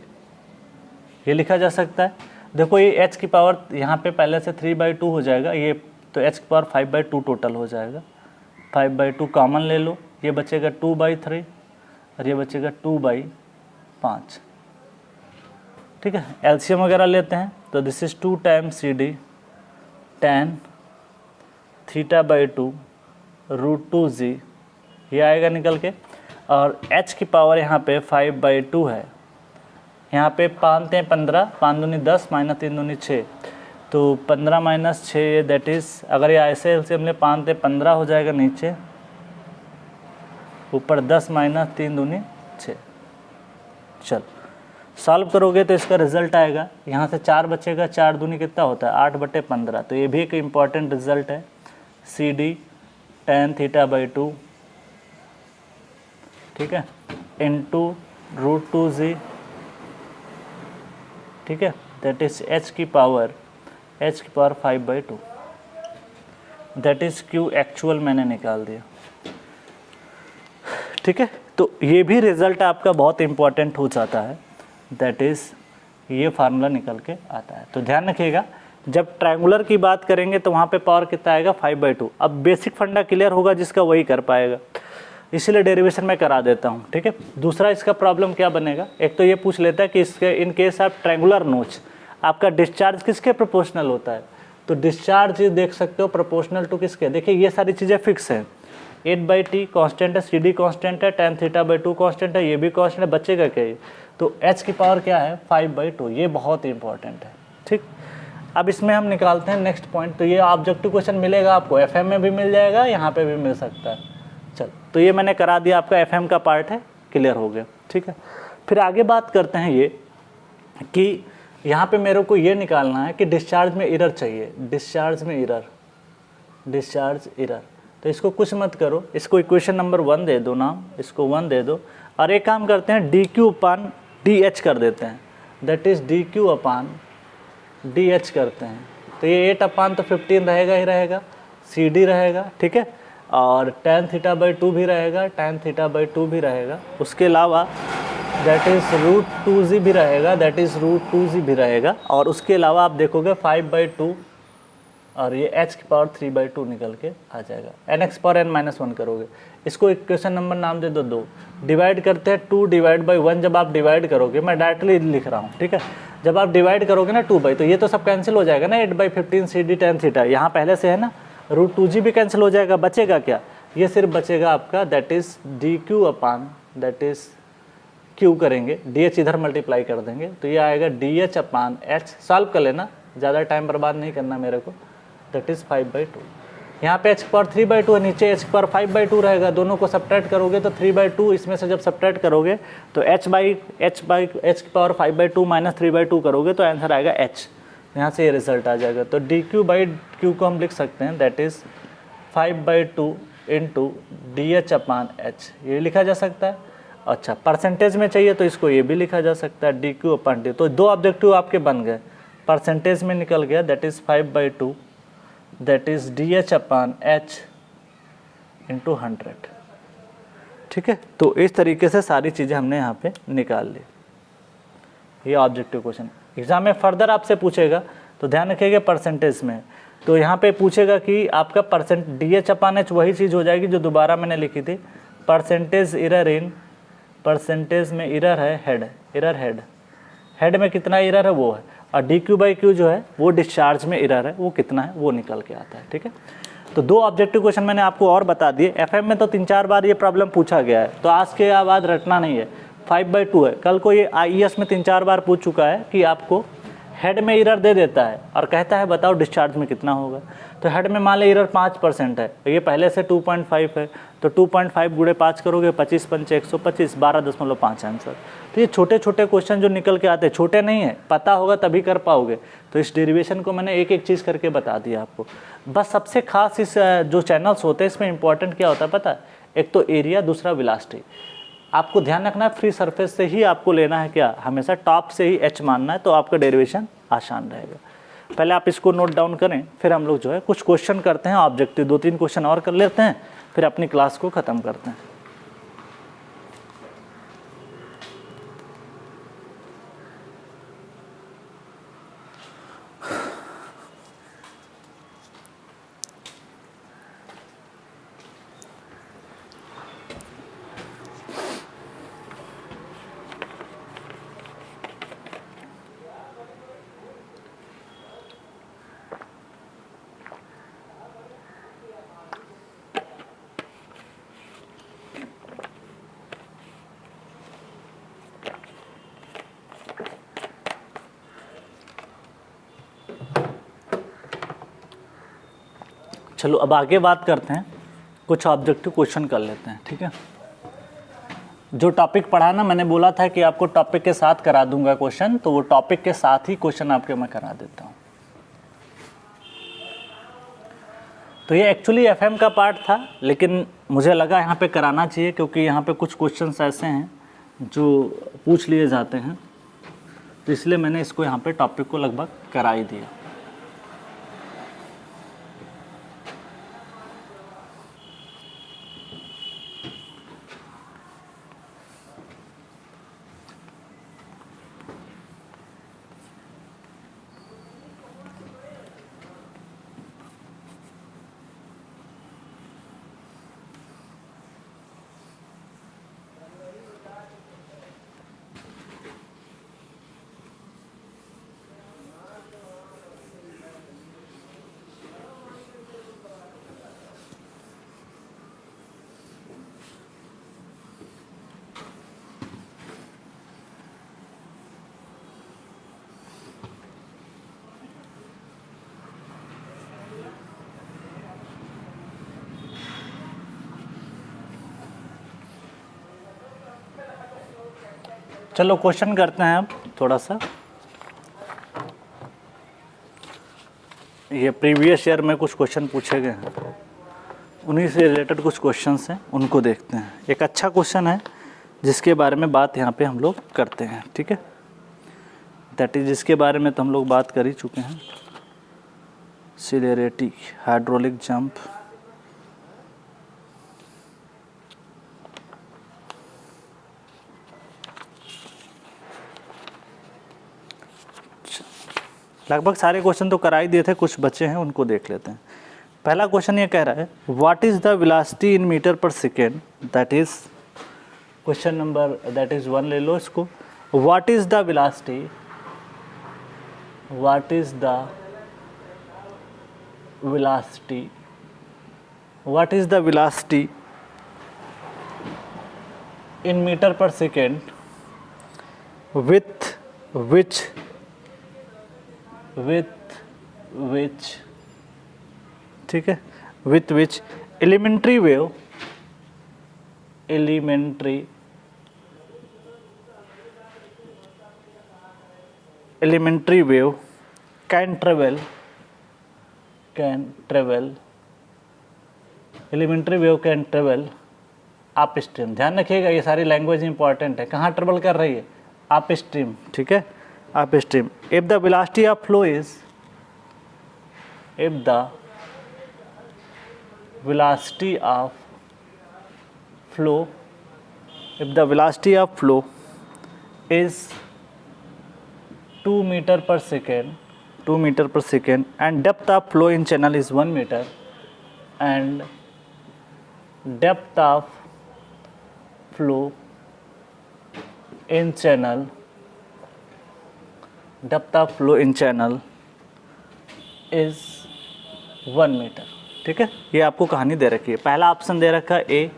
Speaker 1: ये लिखा जा सकता है। देखो ये h की पावर यहाँ पे पहले से 3/2 हो जाएगा, ये तो h की पावर 5/2 टोटल हो जाएगा। 5/2 कॉमन ले लो, ये बचेगा 2/3 और ये बचेगा 2/5, ठीक है। एलसीएम वगैरह लेते हैं तो this is 2 time CD tan θ/2 √2g, ये आएगा निकल के। और h की पावर यहाँ पे 5/2 है, यहाँ पे 5 × 15, 5 दूनी 10 माइनस 3 दूनी 6, तो 15 माइनस 6 ये दैट इज़, अगर ये ऐसे एलसीएम ले 5 × 15 हो जाएगा नीचे, ऊपर 10 माइनस 3 दूनी 6। चल सॉल्व करोगे तो इसका रिजल्ट आएगा, यहाँ से 4 बचेगा, 4 दूनी कितना होता है 8/15, तो ये भी एक इम्पॉर्टेंट रिजल्ट है। CD tan θ/2, ठीक है, इंटू √2g, ठीक है, दैट इज h की power 5/2, that is Q actual मैंने निकाल दिया, ठीक है। तो ये भी रिजल्ट आपका बहुत इंपॉर्टेंट हो जाता है, दैट इज ये फार्मूला निकल के आता है। तो ध्यान रखिएगा, जब ट्रायंगुलर की बात करेंगे तो वहाँ पे पावर कितना आएगा 5/2। अब बेसिक फंडा क्लियर होगा जिसका वही कर पाएगा, इसलिए डेरिवेशन में करा देता हूँ, ठीक है। दूसरा इसका प्रॉब्लम क्या बनेगा, एक तो ये पूछ लेता है कि इसके इन केस ऑफ ट्रायंगुलर नोच आपका डिस्चार्ज किसके प्रोपोर्शनल होता है, तो डिस्चार्ज देख सकते हो प्रोपोर्शनल टू किसके। देखिए ये सारी चीज़ें फिक्स हैं, 8/t कांस्टेंट है, CD कांस्टेंट है, tan θ/2 कांस्टेंट है, ये भी कांस्टेंट है, बचेगा क्या ये, तो h की पावर क्या है 5/2, ये बहुत इंपॉर्टेंट है, ठीक। अब इसमें हम निकालते हैं नेक्स्ट पॉइंट। तो ये ऑब्जेक्टिव क्वेश्चन मिलेगा आपको, FM में भी मिल जाएगा, यहाँ पे भी मिल सकता है। चल तो ये मैंने करा दिया, आपका FM का पार्ट है, क्लियर हो गया, ठीक है। फिर आगे बात करते हैं ये कि यहाँ पे मेरे को ये निकालना है कि डिस्चार्ज में एरर चाहिए, डिस्चार्ज में एरर, डिस्चार्ज एरर। तो इसको कुछ मत करो, इसको इक्वेशन नंबर 1 दे दो नाम, इसको 1 दे दो, और एक काम करते हैं dq/dh कर देते हैं, दैट इज dq/dh करते हैं। तो ये 8/15 रहेगा ही रहेगा, CD रहेगा, ठीक है, और tan θ/2 भी रहेगा, tan θ/2 भी रहेगा, उसके अलावा दैट इज़ √2g भी रहेगा, दैट इज़ √2g भी रहेगा, और उसके अलावा आप देखोगे 5/2 और ये h की पावर 3/2 निकल के आ जाएगा। nx पावर n-1 करोगे, इसको इक्वेशन नंबर नाम दे दो 2, डिवाइड करते हैं 2/1। जब आप डिवाइड करोगे, मैं डायरेक्टली लिख रहा हूँ, ठीक है, जब आप डिवाइड करोगे ना 2/, तो ये तो सब कैंसिल हो जाएगा ना, 8/15 CD tan θ, यहाँ पहले से है ना, √2g भी कैंसिल हो जाएगा, बचेगा क्या, ये सिर्फ बचेगा आपका that is dq/ that is q करेंगे, dh इधर मल्टीप्लाई कर देंगे, तो ये आएगा dh/h। सॉल्व कर लेना, ज़्यादा टाइम बर्बाद नहीं करना मेरे को, दैट इज़ 5/2। यहाँ पे h की पावर 3/2 है, नीचे h की पावर 5/2 रहेगा, दोनों को सब्ट्रैक्ट करोगे तो 3/2, इसमें से जब सब्ट्रैक्ट करोगे तो h की पावर 5/2 माइनस 3/2 करोगे तो आंसर आएगा h, यहाँ से ये रिजल्ट आ जाएगा। तो dq/q को हम लिख सकते हैं, दैट इज़ 5/2 इंटू dh/h, ये लिखा जा सकता है। अच्छा परसेंटेज में चाहिए तो इसको ये भी लिखा जा सकता है dq/d। तो 2 ऑब्जेक्टिव आपके बन गए, परसेंटेज में निकल गया, that is 5/2 that is dh/h into 100, ठीक है। तो इस तरीके से सारी चीज़ें हमने यहाँ पे निकाल ली, ये ऑब्जेक्टिव क्वेश्चन। एग्जाम में फर्दर आपसे पूछेगा तो ध्यान रखिएगा परसेंटेज में, तो यहाँ पे पूछेगा कि आपका dh/h वही चीज़ हो जाएगी जो दोबारा मैंने लिखी थी, परसेंटेज एरर इन, परसेंटेज में एरर है हेड, एरर हेड में कितना एरर है वो है, और dq/q जो है वो डिस्चार्ज में एरर है, वो कितना है वो निकल के आता है, ठीक है। तो 2 ऑब्जेक्टिव क्वेश्चन मैंने आपको और बता दिए। FM में तो 3-4 बार ये प्रॉब्लम पूछा गया है, तो आज के बाद रटना नहीं है, 5/2 है। कल को ये IES में 3-4 बार पूछ चुका है कि आपको हेड में एरर दे देता है और कहता है बताओ डिस्चार्ज में कितना होगा। तो हेड में मान लो एरर 5% है, ये पहले से 2.5 है, तो 2.5 गुणे 5 करोगे 25 पंचे 125, 12.5 आंसर। तो ये छोटे छोटे क्वेश्चन जो निकल के आते हैं, छोटे नहीं है, पता होगा तभी कर पाओगे। तो इस डेरिवेशन को मैंने एक एक चीज़ करके बता दिया आपको। बस सबसे खास इस जो चैनल्स होते हैं इसमें इंपॉर्टेंट क्या होता है पता है, एक तो एरिया, दूसरा वेलोसिटी। आपको ध्यान रखना है फ्री सरफेस से ही आपको लेना है क्या, हमेशा टॉप से ही एच मानना है, तो आपका डेरिवेशन आसान रहेगा। पहले आप इसको नोट डाउन करें, फिर हम लोग जो है कुछ क्वेश्चन करते हैं ऑब्जेक्टिव, 2-3 क्वेश्चन और कर लेते हैं, फिर अपनी क्लास को ख़त्म करते हैं। चलो अब आगे बात करते हैं, कुछ ऑब्जेक्टिव क्वेश्चन कर लेते हैं, ठीक है। जो टॉपिक पढ़ा ना, मैंने बोला था कि आपको टॉपिक के साथ करा दूंगा क्वेश्चन, तो वो टॉपिक के साथ ही क्वेश्चन आपके मैं करा देता हूँ। तो ये एक्चुअली एफएम का पार्ट था, लेकिन मुझे लगा यहाँ पे कराना चाहिए, क्योंकि यहाँ पे कुछ क्वेश्चंस ऐसे हैं जो पूछ लिए जाते हैं, तो इसलिए मैंने इसको यहाँ पे टॉपिक को लगभग करा ही दिया। चलो क्वेश्चन करते हैं अब थोड़ा सा। ये प्रीवियस ईयर में कुछ क्वेश्चन पूछे गए हैं, उन्हीं से रिलेटेड कुछ क्वेश्चंस हैं, उनको देखते हैं। एक अच्छा क्वेश्चन है जिसके बारे में बात यहाँ पे हम लोग करते हैं, ठीक है। दैट इज, जिसके बारे में तो हम लोग बात कर ही चुके हैं, सिलेरिटी, हाइड्रोलिक जंप, लगभग सारे क्वेश्चन तो करा ही दिए थे, कुछ बच्चे हैं उनको देख लेते हैं। पहला क्वेश्चन ये कह रहा है, what is the velocity in metre per second, that is question number, that is 1 ले लो इसको। What is the velocity, what is the velocity, what is the velocity in metre per second with which, ठीक है, with which elementary wave can travel, elementary wave can travel up stream. ध्यान रखिएगा ये सारी लैंग्वेज इंपॉर्टेंट है, कहाँ ट्रेवल कर रही है, अप स्ट्रीम, ठीक है, up stream. If the velocity of flow is, if the velocity of flow is 2 meter per second and depth of flow in channel is 1 meter and depth of flow in channel is 1 metre, ठीक है। ये आपको कहानी दे रखी है। पहला ऑप्शन दे रखा है ए,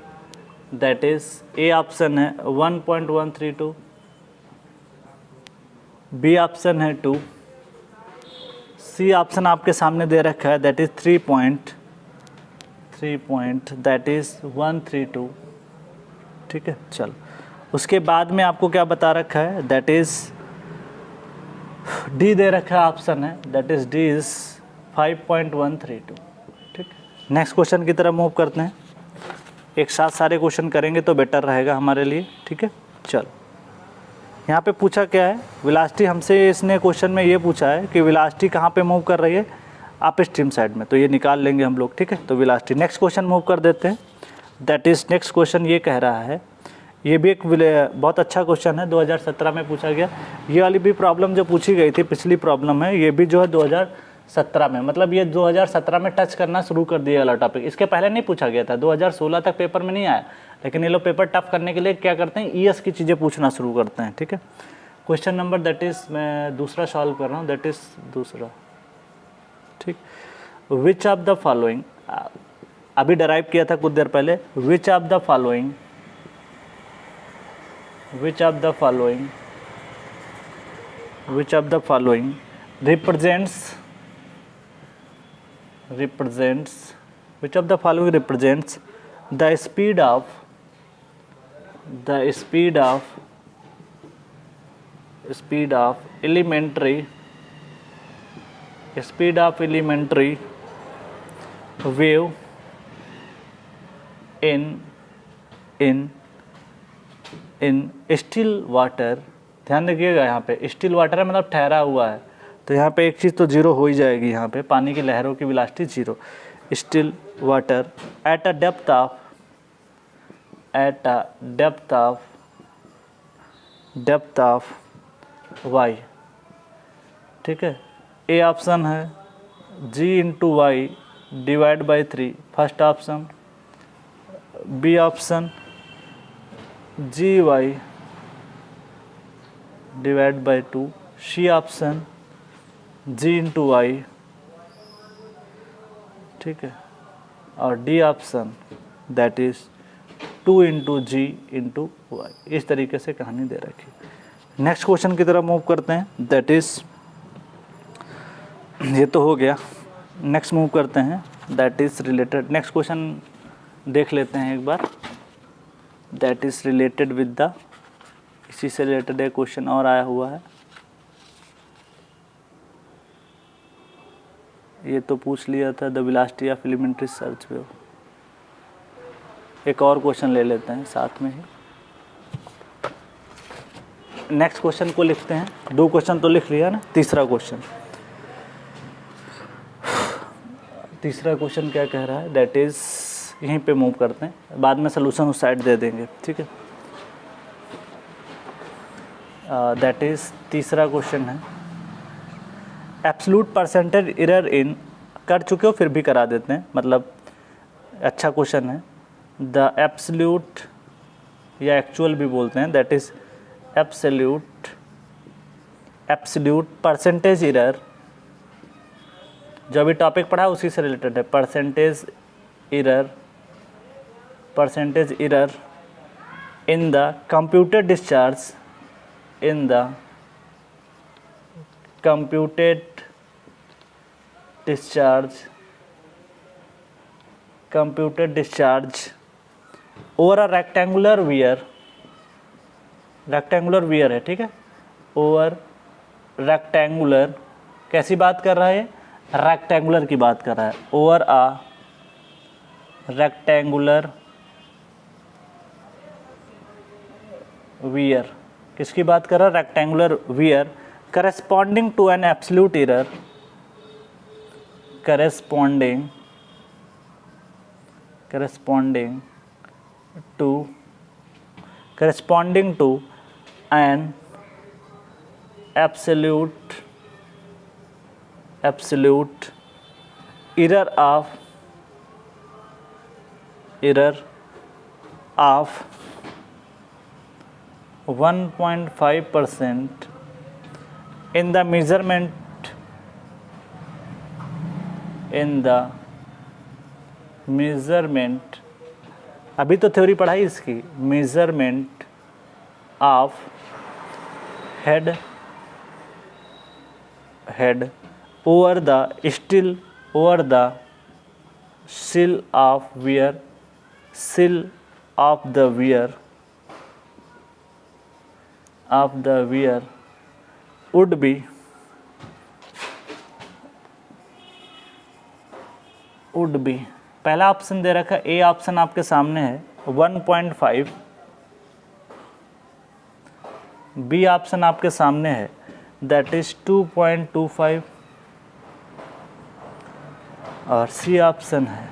Speaker 1: दैट इज ए ऑप्शन है 1.132, बी ऑप्शन है 2, सी ऑप्शन आपके सामने दे रखा है, that is 3 point that is 132। ठीक है, चलो उसके बाद में आपको क्या बता रखा है, दैट इज डी दे रखा है ऑप्शन है, दैट इज डी इज 5.132। ठीक है, नेक्स्ट क्वेश्चन की तरफ मूव करते हैं। एक साथ सारे क्वेश्चन करेंगे तो बेटर रहेगा हमारे लिए। ठीक है, चलो यहाँ पे पूछा क्या है, वेलोसिटी हमसे इसने क्वेश्चन में ये पूछा है कि वेलोसिटी कहाँ पे मूव कर रही है, अप स्ट्रीम साइड में, तो ये निकाल लेंगे हम लोग। ठीक है, तो वेलोसिटी, नेक्स्ट क्वेश्चन मूव कर देते हैं। दैट इज नेक्स्ट क्वेश्चन ये कह रहा है, ये भी एक बहुत अच्छा क्वेश्चन है, 2017 में पूछा गया। ये वाली भी प्रॉब्लम जो पूछी गई थी, पिछली प्रॉब्लम है, ये भी जो है 2017 में, मतलब ये 2017 में टच करना शुरू कर दिया वाला टॉपिक। इसके पहले नहीं पूछा गया था, 2016 तक पेपर में नहीं आया, लेकिन ये लोग पेपर टफ करने के लिए क्या करते हैं, ईएस की चीज़ें पूछना शुरू करते हैं। ठीक है, क्वेश्चन नंबर दैट इज, मैं दूसरा सॉल्व कर रहा हूँ, दैट इज दूसरा। ठीक, विच ऑफ द फॉलोइंग, अभी डराइव किया था कुछ देर पहले, विच of the following represents the speed of elementary wave in still water। ध्यान रखिएगा, यहाँ पे स्टिल वाटर है मतलब ठहरा हुआ है, तो यहाँ पे एक चीज़ तो जीरो हो ही जाएगी, यहाँ पे पानी की लहरों की velocity zero. Still water at a depth of y। ठीक है, ए ऑप्शन है g into y divide by 3, first option. B option g y divide by 2, C option g into y. ठीक है, और D option that is 2 into g into y. इस तरीके से कहानी दे रखी। नेक्स्ट क्वेश्चन की तरफ मूव करते हैं, दैट इज, ये तो हो गया, नेक्स्ट मूव करते हैं, that is related, next question देख लेते हैं एक बार, that is related with the, इसी से रिलेटेड एक क्वेश्चन और आया हुआ है, ये तो पूछ लिया था, the velocity of elementary surge wave. एक और क्वेश्चन ले लेते हैं साथ में ही, नेक्स्ट क्वेश्चन को लिखते हैं। 2 क्वेश्चन तो लिख लिया ना, तीसरा क्वेश्चन क्या कह रहा है, दैट इज, यहीं पे मूव करते हैं, बाद में सलूशन उस साइड दे देंगे। ठीक है, दैट इज तीसरा क्वेश्चन है, एब्सोल्यूट परसेंटेज एरर इन, कर चुके हो फिर भी करा देते हैं, मतलब अच्छा क्वेश्चन है। द एब्सोल्यूट या एक्चुअल भी बोलते हैं, that is absolute percentage error, जो अभी टॉपिक पढ़ा उसी से रिलेटेड है, percentage error in the computed discharge over a rectangular weir है। ठीक है, over rectangular, कैसी बात कर रहा है, रेक्टेंगुलर की बात कर रहा है, over a rectangular weir, किसकी बात कर रहा है, rectangular weir corresponding to an absolute error, corresponding to an absolute error of 1.5% in the measurement अभी तो थ्योरी पढ़ाई इसकी, measurement of head over the still over the sill of weir, sill of the weir would be पहला ऑप्शन दे रखा है, ए ऑप्शन आपके सामने है 1.5, बी ऑप्शन आपके सामने है दैट इज 2.25 और सी ऑप्शन है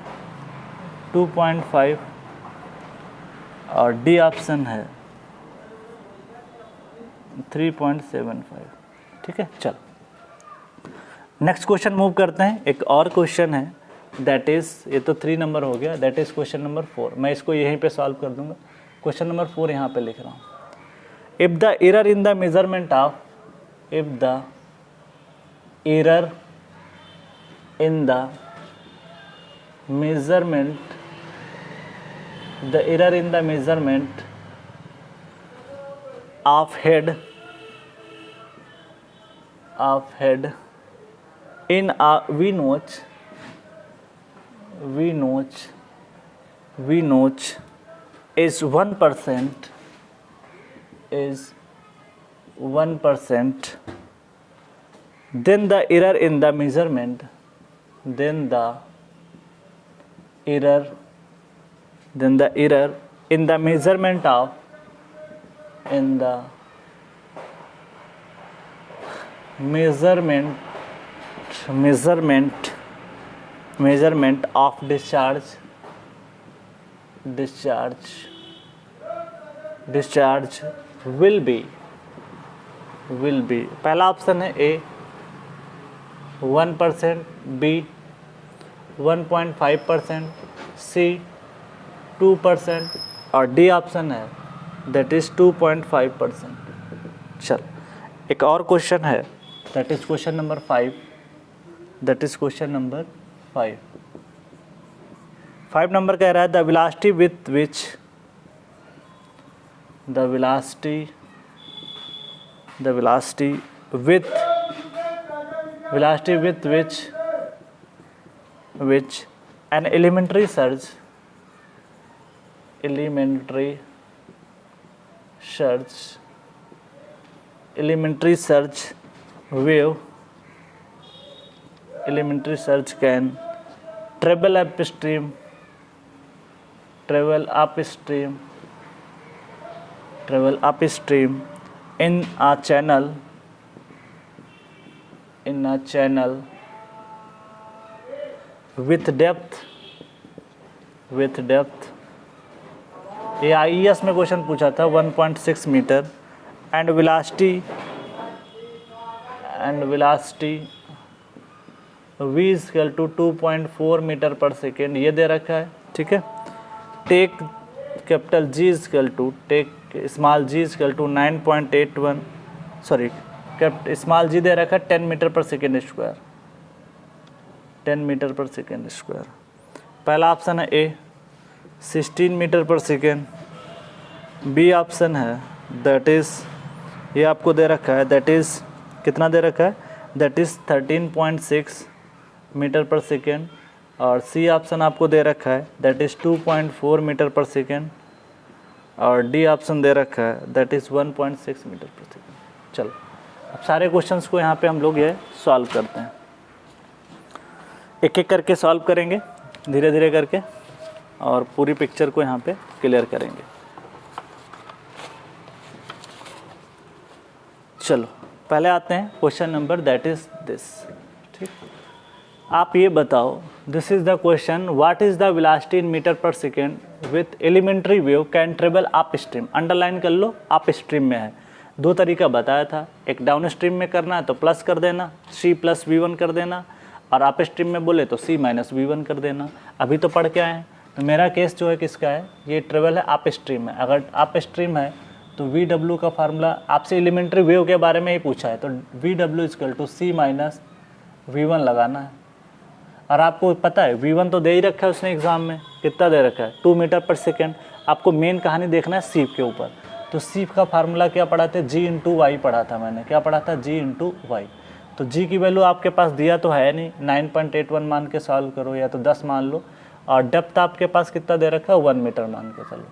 Speaker 1: 2.5 और डी ऑप्शन है 3.75। ठीक है, चल नेक्स्ट क्वेश्चन मूव करते हैं। एक और क्वेश्चन है दैट इज, ये तो 3 नंबर हो गया, दैट इज क्वेश्चन नंबर 4। मैं इसको यहीं पे सॉल्व कर दूंगा। क्वेश्चन नंबर 4 यहाँ पे लिख रहा हूँ। If the error in the measurement of head in a V-notch is 1%, then the error in the measurement of discharge will be पहला ऑप्शन है ए 1%, बी 1.5%, सी 2% और डी ऑप्शन है दैट इज 2.5%। चल एक और क्वेश्चन है that is question number 5। 5 number कह रहा है the velocity with which an elementary surge wave can travel upstream in a channel with depth ये IES में क्वेश्चन पूछा था 1.6 meter and velocity v equal to 2.4 meter per second ये दे रखा है। ठीक है, take capital G equal to small g equal to 9.81, sorry small g दे रखा है 10 meter per second square, 10 meter per second square. पहला ऑप्शन है A 16 meter per second, B option है दैट इज़ ये आपको दे रखा है दैट इज़ कितना दे रखा है that is 13.6 metre per second और सी ऑप्शन आपको दे रखा है that is 2.4 meter per second और डी ऑप्शन दे रखा है that is 1.6 metre per second. चलो अब सारे क्वेश्चंस को यहाँ पे हम लोग ये सॉल्व करते हैं, एक एक करके सॉल्व करेंगे धीरे धीरे करके और पूरी पिक्चर को यहाँ पे क्लियर करेंगे। चलो पहले आते हैं question number that is this. ठीक, आप ये बताओ this is the question what is the velocity in metre per second with elementary wave can travel upstream. Underline कर लो, अप स्ट्रीम में है। 2 तरीका बताया था, एक डाउन स्ट्रीम में करना है तो प्लस कर देना c प्लस v1 कर देना और अप स्ट्रीम में बोले तो c माइनस v1 कर देना। अभी तो पढ़ के आए हैं, तो मेरा केस जो है किसका है, ये ट्रेवल है अप स्ट्रीम में। अगर अप स्ट्रीम है तो VW का फार्मूला आपसे एलिमेंट्री वेव के बारे में ही पूछा है तो VW equal to c minus v1 लगाना है। और आपको पता है v1 तो दे ही रखा है उसने एग्ज़ाम में, कितना दे रखा है 2 मीटर पर सेकेंड। आपको मेन कहानी देखना है सीप के ऊपर, तो सीप का फार्मूला क्या पढ़ा था G इंटू वाई पढ़ा था मैंने, क्या पढ़ा था G इंटू वाई। तो जी की वैल्यू आपके पास दिया तो है नहीं, 9.81 मान के सॉल्व करो या तो 10 मान लो, और डेप्थ आपके पास कितना दे रखा है 1 मीटर मान के चलो।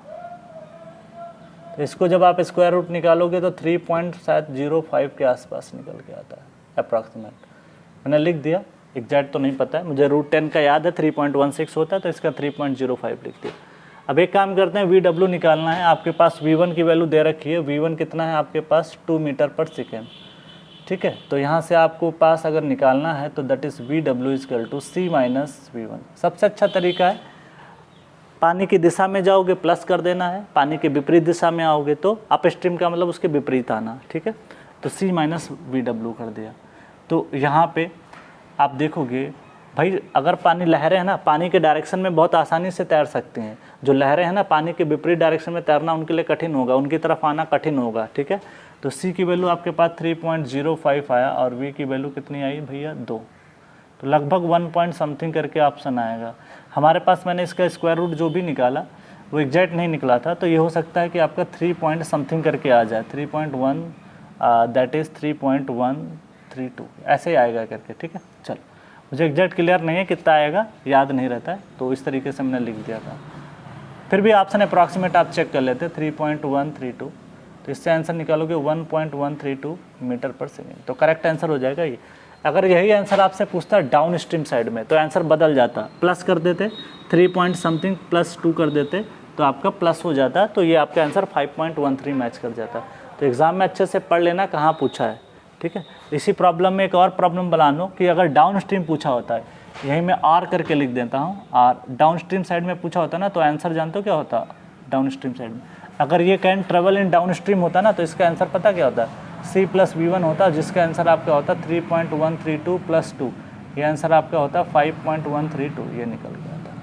Speaker 1: तो इसको जब आप स्क्वायर रूट निकालोगे तो 3.05 के आसपास निकल के आता है अप्रॉक्सीमेट। मैंने लिख दिया, एग्जैक्ट तो नहीं पता है मुझे, √10 का याद है 3.16 होता है, तो इसका 3.05 लिख दिया। अब एक काम करते हैं, VW निकालना है। आपके पास V1 की वैल्यू दे रखी है, V1 कितना है आपके पास 2 मीटर पर सेकेंड, ठीक है। तो यहाँ से आपको पास अगर निकालना है तो that is VW = C - V1। सबसे अच्छा तरीका है, पानी की दिशा में जाओगे प्लस कर देना है, पानी के विपरीत दिशा में आओगे तो अप स्ट्रीम का मतलब उसके विपरीत आना, ठीक है। तो C - VW कर दिया। तो यहाँ पे आप देखोगे भाई, अगर पानी लहरें हैं ना, पानी के डायरेक्शन में बहुत आसानी से तैर सकते हैं। जो लहरें हैं ना, पानी के विपरीत डायरेक्शन में तैरना उनके लिए कठिन होगा, उनकी तरफ आना कठिन होगा, ठीक है। तो C की वैल्यू आपके पास 3.05 आया और V की वैल्यू कितनी आई भैया 2। तो लगभग 1 पॉइंट समथिंग करके ऑप्शन आएगा हमारे पास। मैंने इसका स्क्वायर रूट जो भी निकाला वो एग्जैक्ट नहीं निकला था, तो ये हो सकता है कि आपका 3 पॉइंट समथिंग करके आ जाए, 3.1 दैट इज़ 3.132 ऐसे ही आएगा करके, ठीक है। चलो, मुझे एग्जैक्ट क्लियर नहीं है कितना आएगा, याद नहीं रहता है, तो इस तरीके से मैंने लिख दिया था। फिर भी ऑप्शन अप्रॉक्सीमेट आप चेक कर लेते, 3.132, तो इससे आंसर निकालोगे 1.132 मीटर पर सेकेंड, तो करेक्ट आंसर हो जाएगा ये। अगर यही आंसर आपसे पूछता डाउन स्ट्रीम साइड में तो आंसर बदल जाता, प्लस कर देते 3 पॉइंट समथिंग +2 कर देते तो आपका प्लस हो जाता, तो ये आपका आंसर 5.13 मैच कर जाता। तो एग्ज़ाम में अच्छे से पढ़ लेना कहाँ पूछा है, ठीक है। इसी प्रॉब्लम में एक और प्रॉब्लम बना लो कि अगर डाउन स्ट्रीम पूछा होता है, यही मैं R करके लिख देता हूँ, और डाउन स्ट्रीम साइड में पूछा होता ना, तो आंसर जानते हो क्या होता डाउन स्ट्रीम साइड में। अगर ये can travel in down stream होता ना, तो इसका आंसर पता क्या होता है, C + V1 होता, जिसका आंसर आपका होता 3.132 + 2, ये आंसर आपका होता 5.132, ये निकल गया था।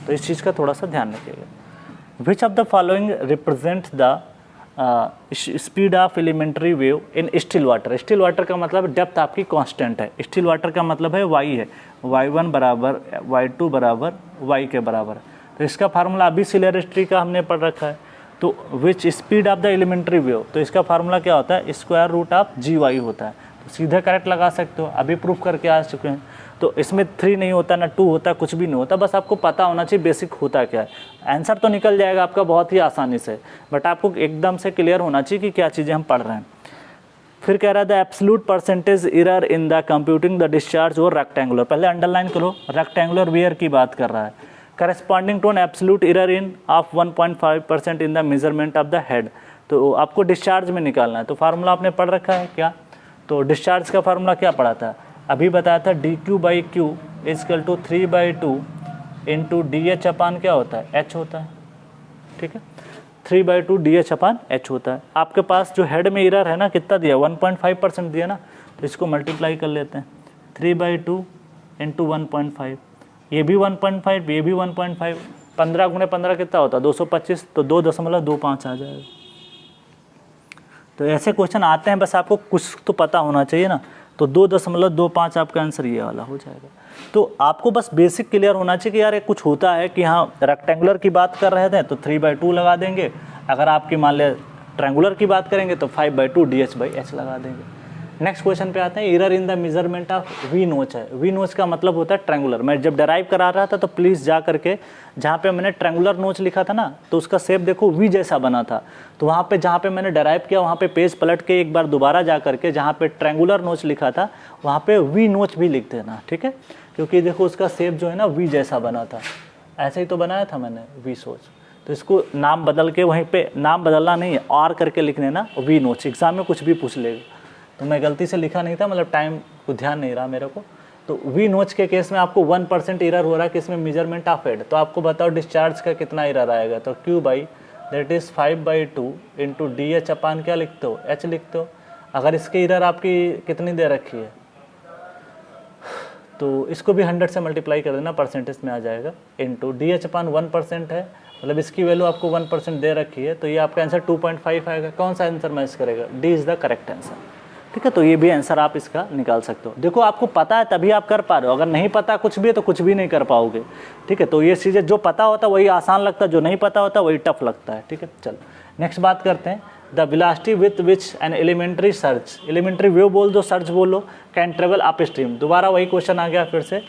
Speaker 1: तो इस चीज़ का थोड़ा सा ध्यान रखिएगा। Which of the following represent the speed of elementary wave in still water. Still water का मतलब डेप्थ आपकी कांस्टेंट है, स्टिल वाटर का मतलब है y है, y1 बराबर y2 बराबर y के बराबर। तो इसका फार्मूला अभी सिलरिस्ट्री का हमने पढ़ रखा है। तो which speed of the elementary wave, तो इसका फार्मूला क्या होता है, √GY होता है। तो सीधे करेक्ट लगा सकते हो, अभी प्रूफ करके आ चुके हैं। तो इसमें 3 नहीं होता ना 2 होता, कुछ भी नहीं होता, बस आपको पता होना चाहिए बेसिक होता क्या है। आंसर तो निकल जाएगा आपका बहुत ही आसानी से, बट आपको एकदम से क्लियर होना चाहिए कि क्या चीज़ें हम पढ़ रहे हैं। फिर कह रहा है the absolute percentage error in the computing the discharge और रेक्टेंगुलर, पहले अंडरलाइन करो, रेक्टेंगुलर वेयर की बात कर रहा है। Corresponding to an absolute error in of 1.5% in the measurement of the head. तो आपको डिस्चार्ज में निकालना है, तो फार्मूला आपने पढ़ रखा है क्या, तो डिस्चार्ज का फार्मूला क्या पढ़ा था, अभी बताया था dQ/Q = 3/2 इंटू DH/ क्या होता है, H होता है, ठीक है। 3/2 DH/H होता है। आपके पास जो हेड में एरर है ना, कितना दिया 1.5% दिया ना, तो इसको मल्टीप्लाई कर लेते हैं, 3/2 इंटू 1.5, ये भी 1.5, ये भी 1.5, 15 × 15 कितना होता है 225, तो 2.25 आ जाएगा। तो ऐसे क्वेश्चन आते हैं, बस आपको कुछ तो पता होना चाहिए ना, तो 2.25 आपका आंसर ये वाला हो जाएगा। तो आपको बस बेसिक क्लियर होना चाहिए कि यार ये कुछ होता है कि हाँ रेक्टेंगुलर की बात कर रहे थे तो 3/2 लगा देंगे, अगर आपकी मान ले ट्रायंगुलर की बात करेंगे तो 5/2 DH/H लगा देंगे। नेक्स्ट क्वेश्चन पे आते हैं, error in the measurement of V notch है। वी नोच का मतलब होता है ट्रायंगुलर। मैं जब डराइव करा रहा था तो प्लीज़ जा करके जहाँ पे मैंने ट्रायंगुलर नोच लिखा था ना, तो उसका शेप देखो वी जैसा बना था, तो वहाँ पे जहाँ पे मैंने डराइव किया वहाँ पे पेज पलट के एक बार दोबारा जा करके जहाँ पे ट्रायंगुलर नोच लिखा था वहाँ पे वी नोच भी लिख देना, ठीक है, क्योंकि देखो उसका शेप जो है ना वी जैसा बना था, ऐसे ही तो बनाया था मैंने वी सोच। तो इसको नाम बदल के वहीं पे, नाम बदलना नहीं है, आर करके लिख लेना वी नोच। एग्जाम में कुछ भी पूछ लेगा, तो मैं गलती से लिखा नहीं था, मतलब टाइम को ध्यान नहीं रहा मेरे को। तो वी नोच के केस में आपको 1% एरर हो रहा है कि इसमें मेजरमेंट ऑफ हेड, तो आपको बताओ डिस्चार्ज का कितना एरर आएगा, तो Q by that is 5/2 into DH/ क्या लिखते हो, H लिखते हो। अगर इसकी एरर आपकी कितनी दे रखी है तो इसको भी 100 से मल्टीप्लाई कर देना, परसेंटेज में आ जाएगा, इंटू DH/ 1% है, मतलब इसकी वैल्यू आपको 1% दे रखी है, तो ये आपका आंसर 2.5 आएगा। कौन सा आंसर मैच करेगा, D is the correct answer, ठीक है। तो ये भी आंसर आप इसका निकाल सकते हो। देखो आपको पता है तभी आप कर पा रहे हो, अगर नहीं पता कुछ भी है तो कुछ भी नहीं कर पाओगे, ठीक है। तो ये चीज़ें जो पता होता है वही आसान लगता है, जो नहीं पता होता वही टफ लगता है, ठीक है। चलो नेक्स्ट बात करते हैं, the velocity with which an elementary surge, elementary wave बोल दो, सर्च बोलो, कैन ट्रेवल अप स्ट्रीम। दोबारा वही क्वेश्चन आ गया फिर से।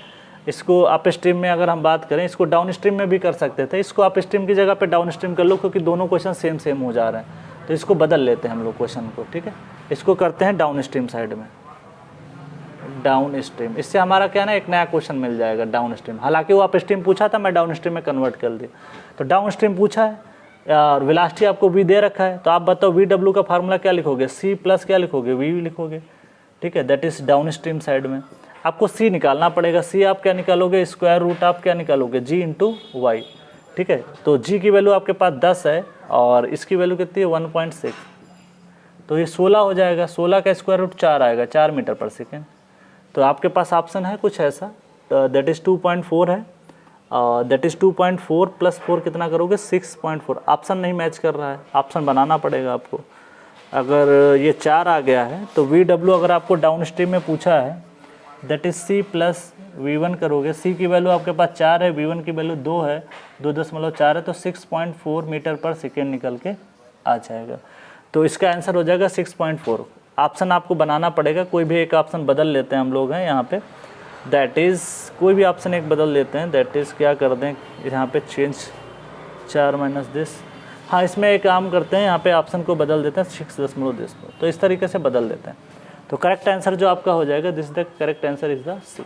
Speaker 1: इसको अप स्ट्रीम में अगर हम बात करें, इसको डाउन स्ट्रीम में भी कर सकते थे, इसको अप स्ट्रीम की जगह पे डाउन स्ट्रीम कर लो, क्योंकि दोनों क्वेश्चन सेम हो जा रहे हैं। तो इसको बदल लेते हैं हम लोग क्वेश्चन को, ठीक है। इसको करते हैं डाउन स्ट्रीम साइड में, डाउन स्ट्रीम। इससे हमारा क्या ना एक नया क्वेश्चन मिल जाएगा डाउन स्ट्रीम। हालांकि वो अप स्ट्रीम पूछा था, मैं डाउन स्ट्रीम में कन्वर्ट कर दिया। तो डाउन स्ट्रीम पूछा है और वेलोसिटी आपको v दे रखा है, तो आप बताओ VW का फार्मूला क्या लिखोगे, c प्लस क्या लिखोगे, v लिखोगे, ठीक है। That is down stream side में आपको c निकालना पड़ेगा। c आप क्या निकालोगे, स्क्वायर रूट आप क्या निकालोगे, g इंटू वाई, ठीक है। तो g की वैल्यू आपके पास 10 है और इसकी वैल्यू कितनी है 1.6, तो ये 16 हो जाएगा। 16 का स्क्वायर रूट 4 आएगा, 4 मीटर पर सेकेंड। तो आपके पास ऑप्शन है कुछ ऐसा, दैट इज़ 2.4 है, दैट इज़ 2.4 प्लस 4 कितना करोगे 6.4। ऑप्शन नहीं मैच कर रहा है, ऑप्शन बनाना पड़ेगा आपको। अगर ये 4 आ गया है तो VW अगर आपको डाउन स्ट्रीम में पूछा है that is C plus V1 करोगे। C की वैल्यू आपके पास 4 है, V1 की वैल्यू 2 है, 2.4 है, तो 6.4 मीटर पर सेकेंड निकल के आ जाएगा। तो इसका आंसर हो जाएगा 6.4। ऑप्शन आपको बनाना पड़ेगा, कोई भी एक ऑप्शन बदल लेते हैं हम लोग हैं यहाँ पे, दैट इज़ कोई भी ऑप्शन एक बदल लेते हैं, दैट इज़ क्या कर दें यहाँ पे चेंज 4 माइनस दिस। हाँ, इसमें एक काम करते हैं, यहाँ पे ऑप्शन को बदल देते हैं 6.2, तो इस तरीके से बदल देते हैं। तो करेक्ट आंसर जो आपका हो जाएगा, this the correct answer is the C।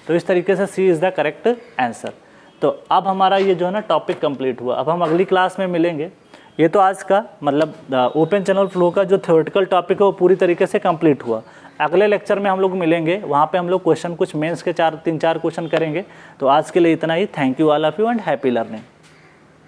Speaker 1: तो इस तरीके से C is the correct answer. तो अब हमारा ये जो है ना टॉपिक कंप्लीट हुआ। अब हम अगली क्लास में मिलेंगे। ये तो आज का मतलब ओपन चैनल फ्लो का जो थ्योरेटिकल टॉपिक है वो पूरी तरीके से कंप्लीट हुआ। अगले लेक्चर में हम लोग मिलेंगे, वहाँ पे हम लोग क्वेश्चन कुछ मेंस के 3-4 क्वेश्चन करेंगे। तो आज के लिए इतना ही। Thank you all of you and happy learning.